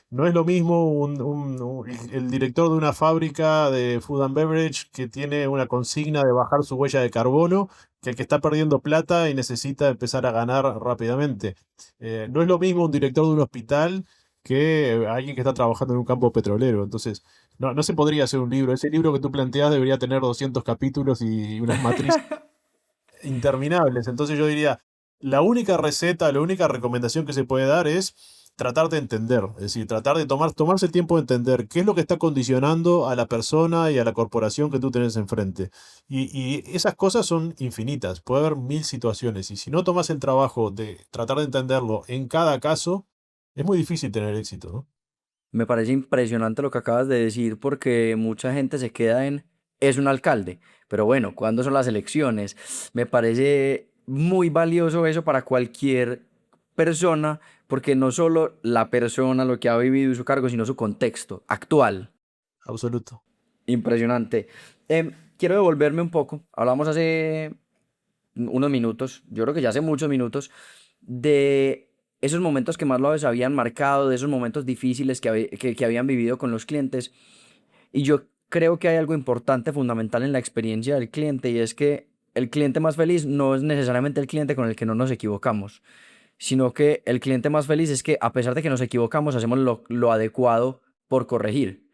No es lo mismo el director de una fábrica de food and beverage que tiene una consigna de bajar su huella de carbono que el que está perdiendo plata y necesita empezar a ganar rápidamente. No es lo mismo un director de un hospital que alguien que está trabajando en un campo petrolero. Entonces, no se podría hacer un libro. Ese libro que tú planteas debería tener 200 capítulos y unas matrices interminables. Entonces yo diría, la única receta, la única recomendación que se puede dar es tratar de entender, es decir, tratar de tomarse el tiempo de entender qué es lo que está condicionando a la persona y a la corporación que tú tenés enfrente. Y esas cosas son infinitas, puede haber mil situaciones, y si no tomas el trabajo de tratar de entenderlo en cada caso, es muy difícil tener éxito, ¿no? Me parece impresionante lo que acabas de decir porque mucha gente se queda en es un alcalde, pero bueno, ¿cuándo son las elecciones? Me parece muy valioso eso para cualquier persona porque no solo la persona, lo que ha vivido y su cargo, sino su contexto actual. Absoluto. Impresionante. Quiero devolverme un poco. Hablamos hace unos minutos, yo creo que ya hace muchos minutos, de esos momentos que más los habían marcado, de esos momentos difíciles que habían vivido con los clientes. Y yo creo que hay algo importante, fundamental en la experiencia del cliente, y es que el cliente más feliz no es necesariamente el cliente con el que no nos equivocamos, sino que el cliente más feliz es que a pesar de que nos equivocamos, hacemos lo adecuado por corregir.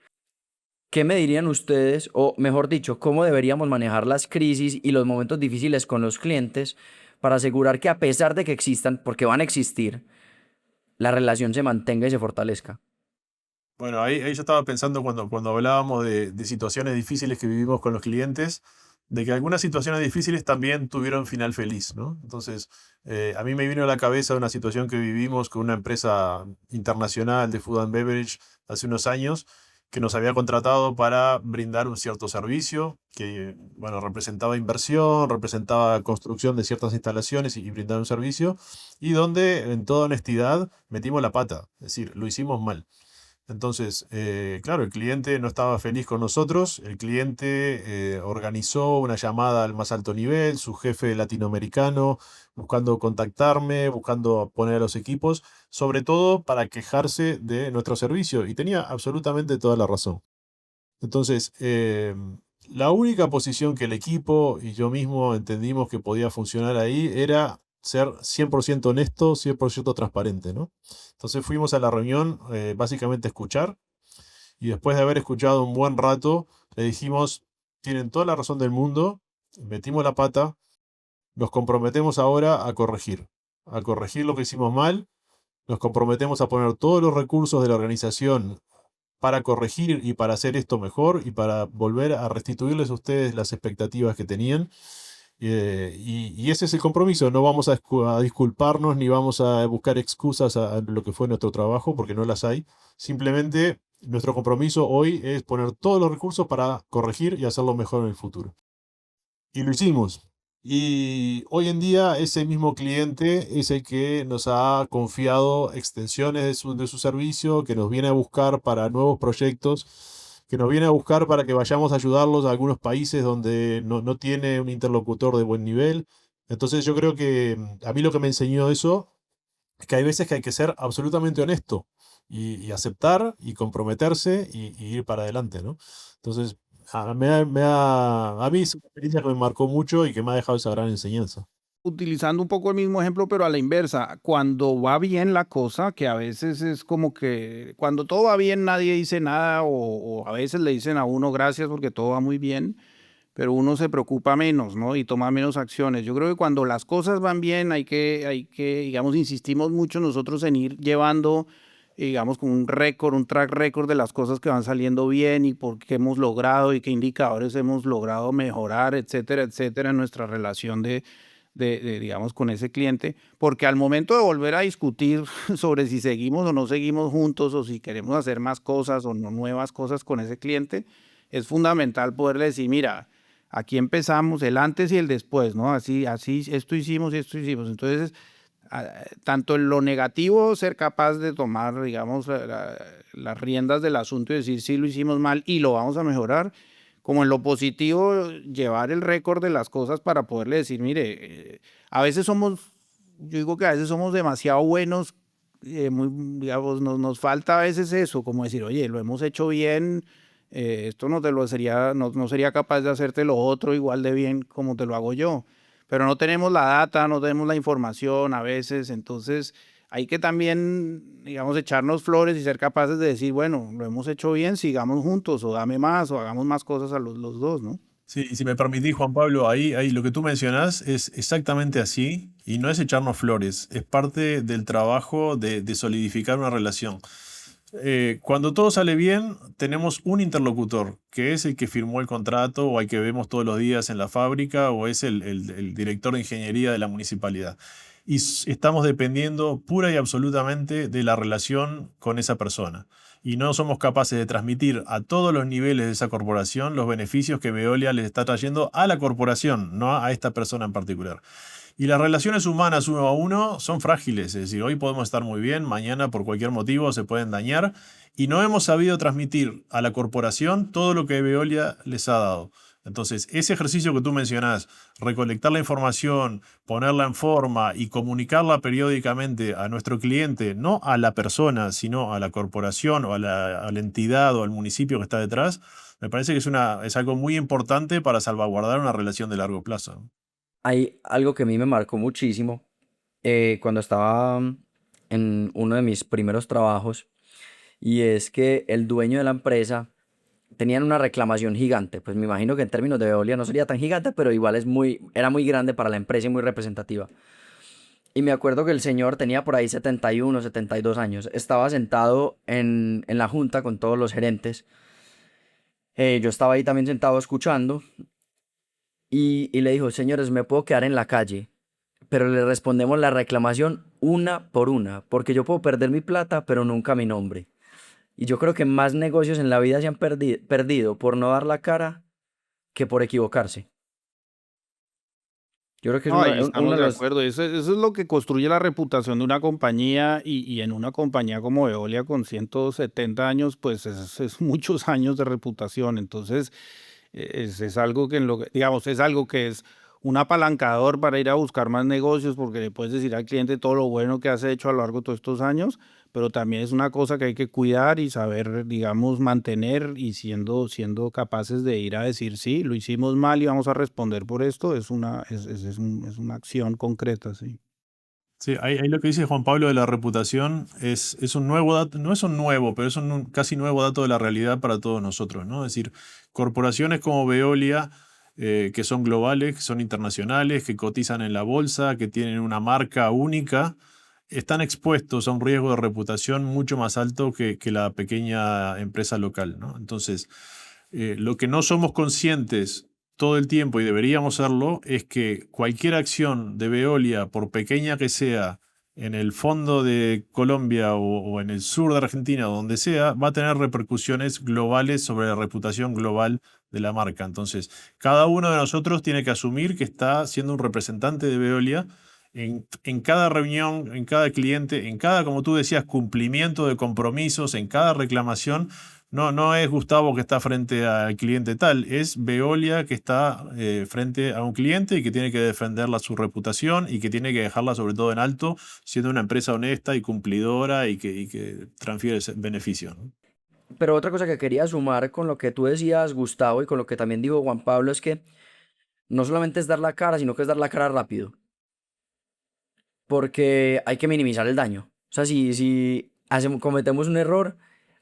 ¿Qué me dirían ustedes, o mejor dicho, cómo deberíamos manejar las crisis y los momentos difíciles con los clientes para asegurar que a pesar de que existan, porque van a existir, la relación se mantenga y se fortalezca? Bueno, ahí yo estaba pensando cuando hablábamos de situaciones difíciles que vivimos con los clientes, de que algunas situaciones difíciles también tuvieron final feliz, ¿no? Entonces, a mí me vino a la cabeza una situación que vivimos con una empresa internacional de food and beverage hace unos años, que nos había contratado para brindar un cierto servicio, que, bueno, representaba inversión, representaba construcción de ciertas instalaciones y brindar un servicio, y donde, en toda honestidad, metimos la pata, es decir, lo hicimos mal. Entonces, claro, el cliente no estaba feliz con nosotros, el cliente organizó una llamada al más alto nivel, su jefe latinoamericano, buscando contactarme, buscando poner a los equipos, sobre todo para quejarse de nuestro servicio, y tenía absolutamente toda la razón. Entonces, la única posición que el equipo y yo mismo entendimos que podía funcionar ahí era ser 100% honesto, 100% transparente, ¿no? Entonces fuimos a la reunión básicamente a escuchar, y después de haber escuchado un buen rato, le dijimos, tienen toda la razón del mundo, metimos la pata, nos comprometemos ahora a corregir lo que hicimos mal, nos comprometemos a poner todos los recursos de la organización para corregir y para hacer esto mejor y para volver a restituirles a ustedes las expectativas que tenían. Y ese es el compromiso. No vamos a disculparnos ni vamos a buscar excusas a lo que fue nuestro trabajo, porque no las hay. Simplemente nuestro compromiso hoy es poner todos los recursos para corregir y hacerlo mejor en el futuro. Y lo hicimos. Y hoy en día ese mismo cliente es el que nos ha confiado extensiones de su servicio, que nos viene a buscar para nuevos proyectos, que nos viene a buscar para que vayamos a ayudarlos a algunos países donde no tiene un interlocutor de buen nivel. Entonces yo creo que a mí lo que me enseñó eso es que hay veces que hay que ser absolutamente honesto y aceptar y comprometerse y ir para adelante, ¿no? Entonces, a mí es una experiencia que me marcó mucho y que me ha dejado esa gran enseñanza. Utilizando un poco el mismo ejemplo, pero a la inversa, cuando va bien la cosa, que a veces es como que cuando todo va bien nadie dice nada o a veces le dicen a uno gracias porque todo va muy bien, pero uno se preocupa menos, ¿no? Y toma menos acciones. Yo creo que cuando las cosas van bien digamos, insistimos mucho nosotros en ir llevando, digamos, con un récord, un track record de las cosas que van saliendo bien y por qué hemos logrado y qué indicadores hemos logrado mejorar, etcétera, en nuestra relación digamos, con ese cliente, porque al momento de volver a discutir sobre si seguimos o no seguimos juntos o si queremos hacer más cosas o no nuevas cosas con ese cliente, es fundamental poderle decir, mira, aquí empezamos el antes y el después, ¿no? Así, esto hicimos y esto hicimos. Entonces, tanto en lo negativo, ser capaz de tomar, digamos, las riendas del asunto y decir, sí, lo hicimos mal y lo vamos a mejorar, como en lo positivo, llevar el récord de las cosas para poderle decir, mire, a veces yo digo que a veces somos demasiado buenos, digamos, nos falta a veces eso, como decir, oye, lo hemos hecho bien, esto no sería capaz de hacerte lo otro igual de bien como te lo hago yo, pero no tenemos la data, no tenemos la información a veces, entonces hay que también, digamos, echarnos flores y ser capaces de decir, bueno, lo hemos hecho bien, sigamos juntos, o dame más, o hagamos más cosas a los dos, ¿no? Sí, y si me permitís, Juan Pablo, ahí lo que tú mencionás es exactamente así, y no es echarnos flores, es parte del trabajo de solidificar una relación. Cuando todo sale bien, tenemos un interlocutor, que es el que firmó el contrato o al que vemos todos los días en la fábrica o es el director de ingeniería de la municipalidad. Y estamos dependiendo pura y absolutamente de la relación con esa persona. Y no somos capaces de transmitir a todos los niveles de esa corporación los beneficios que Veolia les está trayendo a la corporación, no a esta persona en particular. Y las relaciones humanas uno a uno son frágiles, es decir, hoy podemos estar muy bien, mañana por cualquier motivo se pueden dañar y no hemos sabido transmitir a la corporación todo lo que Veolia les ha dado. Entonces, ese ejercicio que tú mencionás, recolectar la información, ponerla en forma y comunicarla periódicamente a nuestro cliente, no a la persona, sino a la corporación o a la entidad o al municipio que está detrás, me parece que es algo muy importante para salvaguardar una relación de largo plazo, ¿no? Hay algo que a mí me marcó muchísimo cuando estaba en uno de mis primeros trabajos, y es que el dueño de la empresa tenían una reclamación gigante. Pues me imagino que en términos de Veolia no sería tan gigante, pero igual era muy grande para la empresa y muy representativa. Y me acuerdo que el señor tenía por ahí 71, 72 años. Estaba sentado en la junta con todos los gerentes. Yo estaba ahí también sentado escuchando y le dijo: señores, me puedo quedar en la calle, pero le respondemos la reclamación una por una, porque yo puedo perder mi plata, pero nunca mi nombre. Y yo creo que más negocios en la vida se han perdido por no dar la cara que por equivocarse. Yo creo que es No, ahí uno estamos de de los... acuerdo. Eso es lo que construye la reputación de una compañía y en una compañía como Veolia con 170 años, pues es muchos años de reputación. Entonces, es algo que, digamos, es algo que es un apalancador para ir a buscar más negocios porque le puedes decir al cliente todo lo bueno que has hecho a lo largo de todos estos años, pero también es una cosa que hay que cuidar y saber, digamos, mantener y siendo capaces de ir a decir, sí, lo hicimos mal y vamos a responder por esto, es una acción concreta, sí. Sí, ahí lo que dice Juan Pablo de la reputación es un nuevo dato, no es un nuevo, pero es un casi nuevo dato de la realidad para todos nosotros, ¿no? Es decir, corporaciones como Veolia, que son globales, que son internacionales, que cotizan en la bolsa, que tienen una marca única, están expuestos a un riesgo de reputación mucho más alto que la pequeña empresa local, ¿no? Entonces, lo que no somos conscientes todo el tiempo, y deberíamos serlo, es que cualquier acción de Veolia, por pequeña que sea, en el fondo de Colombia o en el sur de Argentina o donde sea, va a tener repercusiones globales sobre la reputación global de la marca. Entonces, cada uno de nosotros tiene que asumir que está siendo un representante de Veolia en cada reunión, en cada cliente, en cada, como tú decías, cumplimiento de compromisos, en cada reclamación. No es Gustavo que está frente al cliente tal, es Veolia que está frente a un cliente y que tiene que defenderla su reputación y que tiene que dejarla sobre todo en alto, siendo una empresa honesta y cumplidora y que transfiere ese beneficio, ¿no? Pero otra cosa que quería sumar con lo que tú decías, Gustavo, y con lo que también dijo Juan Pablo, es que no solamente es dar la cara, sino que es dar la cara rápido, porque hay que minimizar el daño. O sea, si cometemos un error,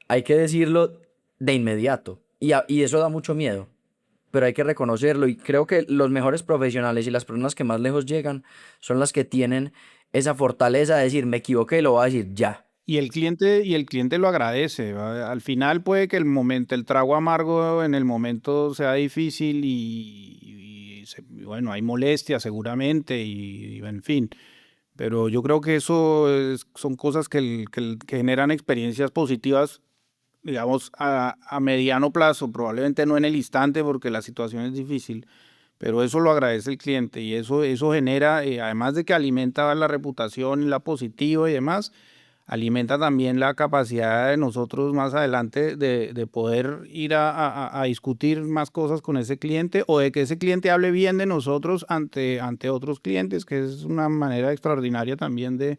hay que decirlo de inmediato. Y eso da mucho miedo, pero hay que reconocerlo. Y creo que los mejores profesionales y las personas que más lejos llegan son las que tienen esa fortaleza de decir: me equivoqué y lo voy a decir ya. Y el cliente lo agradece. ¿Va? Al final puede que el trago amargo en el momento sea difícil bueno, hay molestia seguramente y en fin. Pero yo creo que son cosas que generan experiencias positivas, digamos, a mediano plazo, probablemente no en el instante porque la situación es difícil, pero eso lo agradece el cliente y eso genera, además de que alimenta la reputación, la positiva y demás, alimenta también la capacidad de nosotros más adelante de poder ir a discutir más cosas con ese cliente o de que ese cliente hable bien de nosotros ante otros clientes, que es una manera extraordinaria también de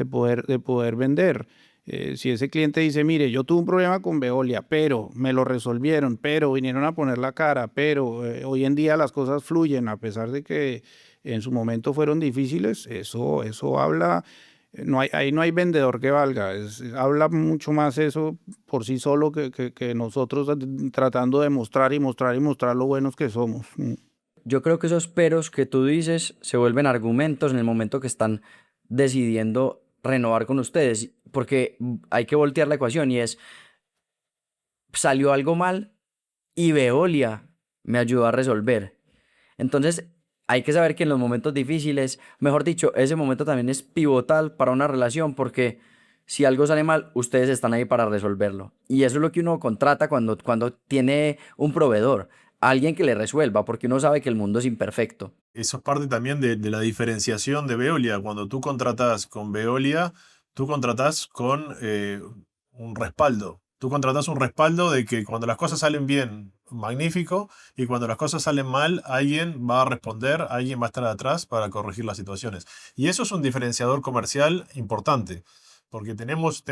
poder vender. Si ese cliente dice, mire, yo tuve un problema con Veolia, pero me lo resolvieron, pero vinieron a poner la cara, pero hoy en día las cosas fluyen a pesar de que en su momento fueron difíciles, eso habla. Ahí no hay vendedor que valga, habla mucho más eso por sí solo que nosotros tratando de mostrar y mostrar y mostrar lo buenos que somos. Yo creo que esos peros que tú dices se vuelven argumentos en el momento que están decidiendo renovar con ustedes, porque hay que voltear la ecuación y es: salió algo mal y Veolia me ayudó a resolver. Entonces, hay que saber que en los momentos difíciles, mejor dicho, ese momento también es pivotal para una relación, porque si algo sale mal, ustedes están ahí para resolverlo. Y eso es lo que uno contrata cuando tiene un proveedor, alguien que le resuelva, porque uno sabe que el mundo es imperfecto. Eso es parte también de la diferenciación de Veolia. Cuando tú contratás con Veolia, tú contratás con un respaldo. Tú contratás un respaldo de que cuando las cosas salen bien, magnífico, y cuando las cosas salen mal, alguien va a responder, alguien va a estar atrás para corregir las situaciones. Y eso es un diferenciador comercial importante, porque tenemos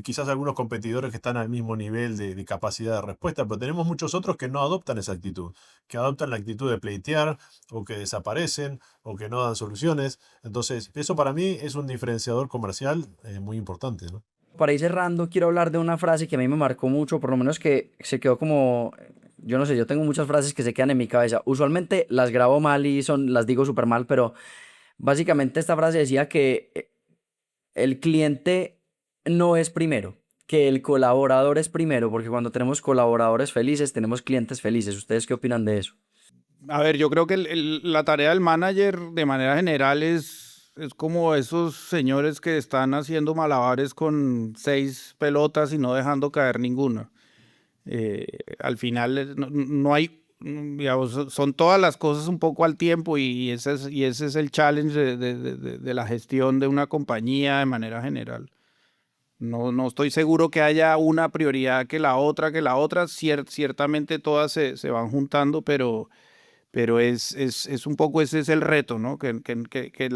quizás algunos competidores que están al mismo nivel de capacidad de respuesta, pero tenemos muchos otros que no adoptan esa actitud, que adoptan la actitud de pleitear, o que desaparecen, o que no dan soluciones. Entonces, eso para mí es un diferenciador comercial muy importante, ¿no? Para ir cerrando, quiero hablar de una frase que a mí me marcó mucho, por lo menos que se quedó como, yo no sé, yo tengo muchas frases que se quedan en mi cabeza. Usualmente las grabo mal y las digo súper mal, pero básicamente esta frase decía que el cliente no es primero, que el colaborador es primero, porque cuando tenemos colaboradores felices, tenemos clientes felices. ¿Ustedes qué opinan de eso? A ver, yo creo que la tarea del manager de manera general es como esos señores que están haciendo malabares con 6 pelotas y no dejando caer ninguna. Al final no hay, digamos, son todas las cosas un poco al tiempo y ese es el challenge de la gestión de una compañía de manera general. No estoy seguro que haya una prioridad que la otra, ciertamente todas se van juntando, pero es un poco ese es el reto, ¿no? Que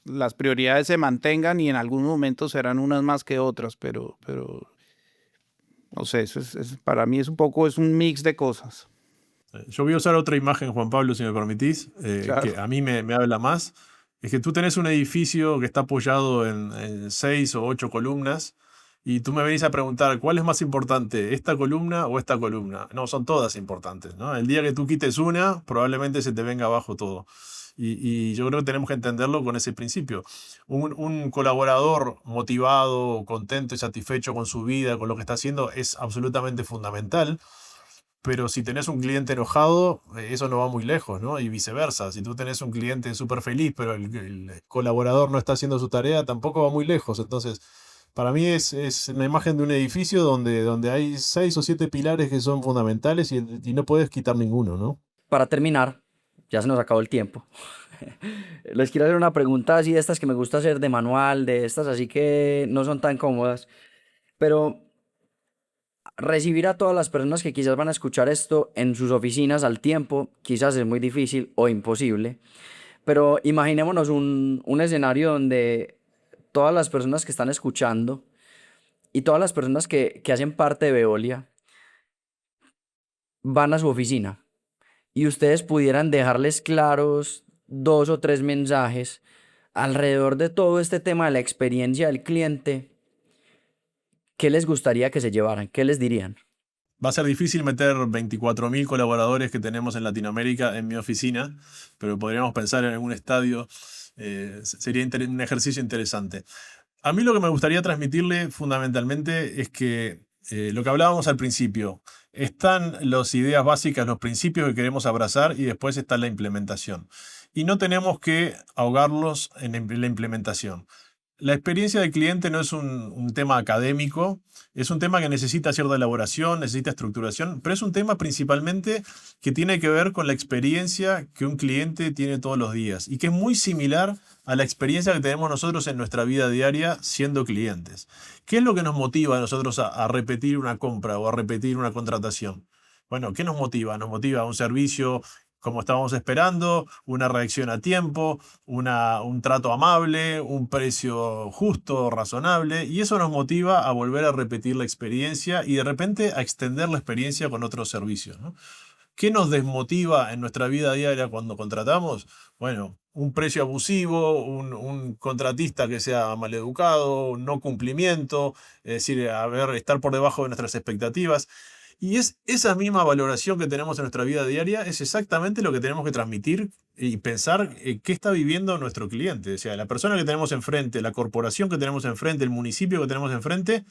las prioridades se mantengan y en algún momento serán unas más que otras, pero no sé, para mí es un mix de cosas. Yo voy a usar otra imagen, Juan Pablo, si me permitís, Claro. que a mí me habla más. Es que tú tenés un edificio que está apoyado en 6 o 8 columnas y tú me venís a preguntar, ¿cuál es más importante, esta columna o esta columna? No, son todas importantes, ¿no? El día que tú quites una, probablemente se te venga abajo todo. Y yo creo que tenemos que entenderlo con ese principio. Un colaborador motivado, contento y satisfecho con su vida, con lo que está haciendo, es absolutamente fundamental. Pero si tenés un cliente enojado, eso no va muy lejos, ¿no? Y viceversa. Si tú tenés un cliente súper feliz, pero el colaborador no está haciendo su tarea, tampoco va muy lejos. Entonces, para mí es una imagen de un edificio donde hay 6 o 7 pilares que son fundamentales y no puedes quitar ninguno, ¿no? Para terminar, ya se nos acabó el tiempo. Les quiero hacer una pregunta así de estas que me gusta hacer de manual, de estas así que no son tan cómodas, pero recibir a todas las personas que quizás van a escuchar esto en sus oficinas al tiempo, quizás es muy difícil o imposible, pero imaginémonos un escenario donde todas las personas que están escuchando y todas las personas que hacen parte de Veolia van a su oficina y ustedes pudieran dejarles claros 2 o 3 mensajes alrededor de todo este tema de la experiencia del cliente. ¿Qué les gustaría que se llevaran? ¿Qué les dirían? Va a ser difícil meter 24.000 colaboradores que tenemos en Latinoamérica en mi oficina, pero podríamos pensar en algún estadio. Sería un ejercicio interesante. A mí lo que me gustaría transmitirle fundamentalmente es que lo que hablábamos al principio, están las ideas básicas, los principios que queremos abrazar y después está la implementación. Y no tenemos que ahogarlos en la implementación. La experiencia del cliente no es un tema académico, es un tema que necesita cierta elaboración, necesita estructuración, pero es un tema principalmente que tiene que ver con la experiencia que un cliente tiene todos los días y que es muy similar a la experiencia que tenemos nosotros en nuestra vida diaria siendo clientes. ¿Qué es lo que nos motiva a nosotros a repetir una compra o a repetir una contratación? Bueno, ¿qué nos motiva? Nos motiva un servicio como estábamos esperando, una reacción a tiempo, un trato amable, un precio justo, razonable, y eso nos motiva a volver a repetir la experiencia y de repente a extender la experiencia con otros servicios, ¿no? ¿Qué nos desmotiva en nuestra vida diaria cuando contratamos? Bueno, un precio abusivo, un contratista que sea maleducado, un no cumplimiento, es decir, estar por debajo de nuestras expectativas. Y es esa misma valoración que tenemos en nuestra vida diaria, es exactamente lo que tenemos que transmitir y pensar qué está viviendo nuestro cliente. O sea, la persona que tenemos enfrente, la corporación que tenemos enfrente, el municipio que tenemos enfrente,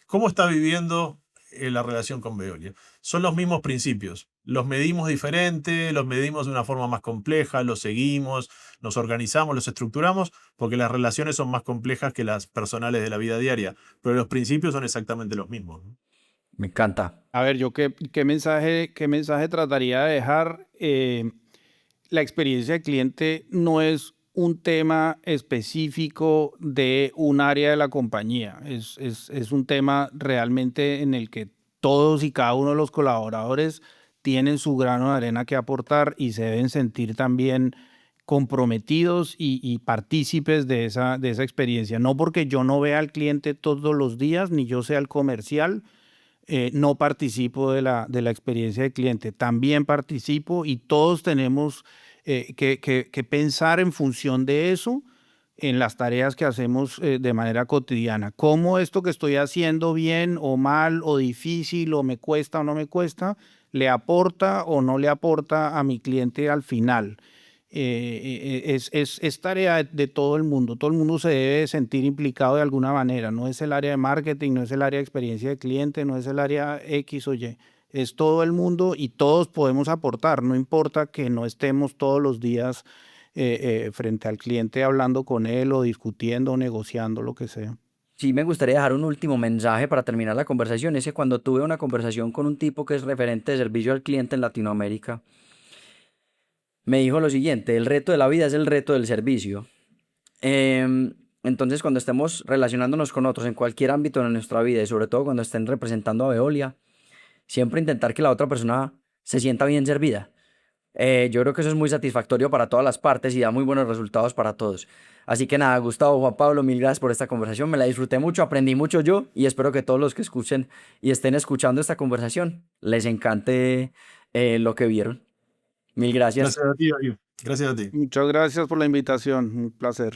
¿cómo está viviendo la relación con Veolia? Son los mismos principios. Los medimos diferente, los medimos de una forma más compleja, los seguimos, nos organizamos, los estructuramos, porque las relaciones son más complejas que las personales de la vida diaria. Pero los principios son exactamente los mismos, ¿no? Me encanta. A ver, yo qué mensaje trataría de dejar. La experiencia del cliente no es un tema específico de un área de la compañía. Es un tema realmente en el que todos y cada uno de los colaboradores tienen su grano de arena que aportar y se deben sentir también comprometidos y partícipes de esa experiencia. No porque yo no vea al cliente todos los días, ni yo sea el comercial, no participo de la experiencia del cliente. También participo y todos tenemos que pensar en función de eso en las tareas que hacemos de manera cotidiana. ¿Cómo esto que estoy haciendo bien o mal o difícil o me cuesta o no me cuesta, le aporta o no le aporta a mi cliente al final? Es tarea de todo el mundo. Todo el mundo se debe sentir implicado de alguna manera. No es el área de marketing, no es el área de experiencia de cliente, no es el área X o Y. Es todo el mundo y todos podemos aportar. No importa que no estemos todos los días frente al cliente hablando con él o discutiendo o negociando, lo que sea. Sí, me gustaría dejar un último mensaje para terminar la conversación. Es que cuando tuve una conversación con un tipo que es referente de servicio al cliente en Latinoamérica, me dijo lo siguiente: el reto de la vida es el reto del servicio. Entonces, cuando estemos relacionándonos con otros en cualquier ámbito de nuestra vida y sobre todo cuando estén representando a Veolia, siempre intentar que la otra persona se sienta bien servida. Yo creo que eso es muy satisfactorio para todas las partes y da muy buenos resultados para todos. Así que nada, Gustavo, Juan Pablo, mil gracias por esta conversación. Me la disfruté mucho, aprendí mucho yo y espero que todos los que escuchen y estén escuchando esta conversación les encante lo que vieron. Mil gracias. Gracias a ti, Darío. Gracias a ti. Muchas gracias por la invitación. Un placer.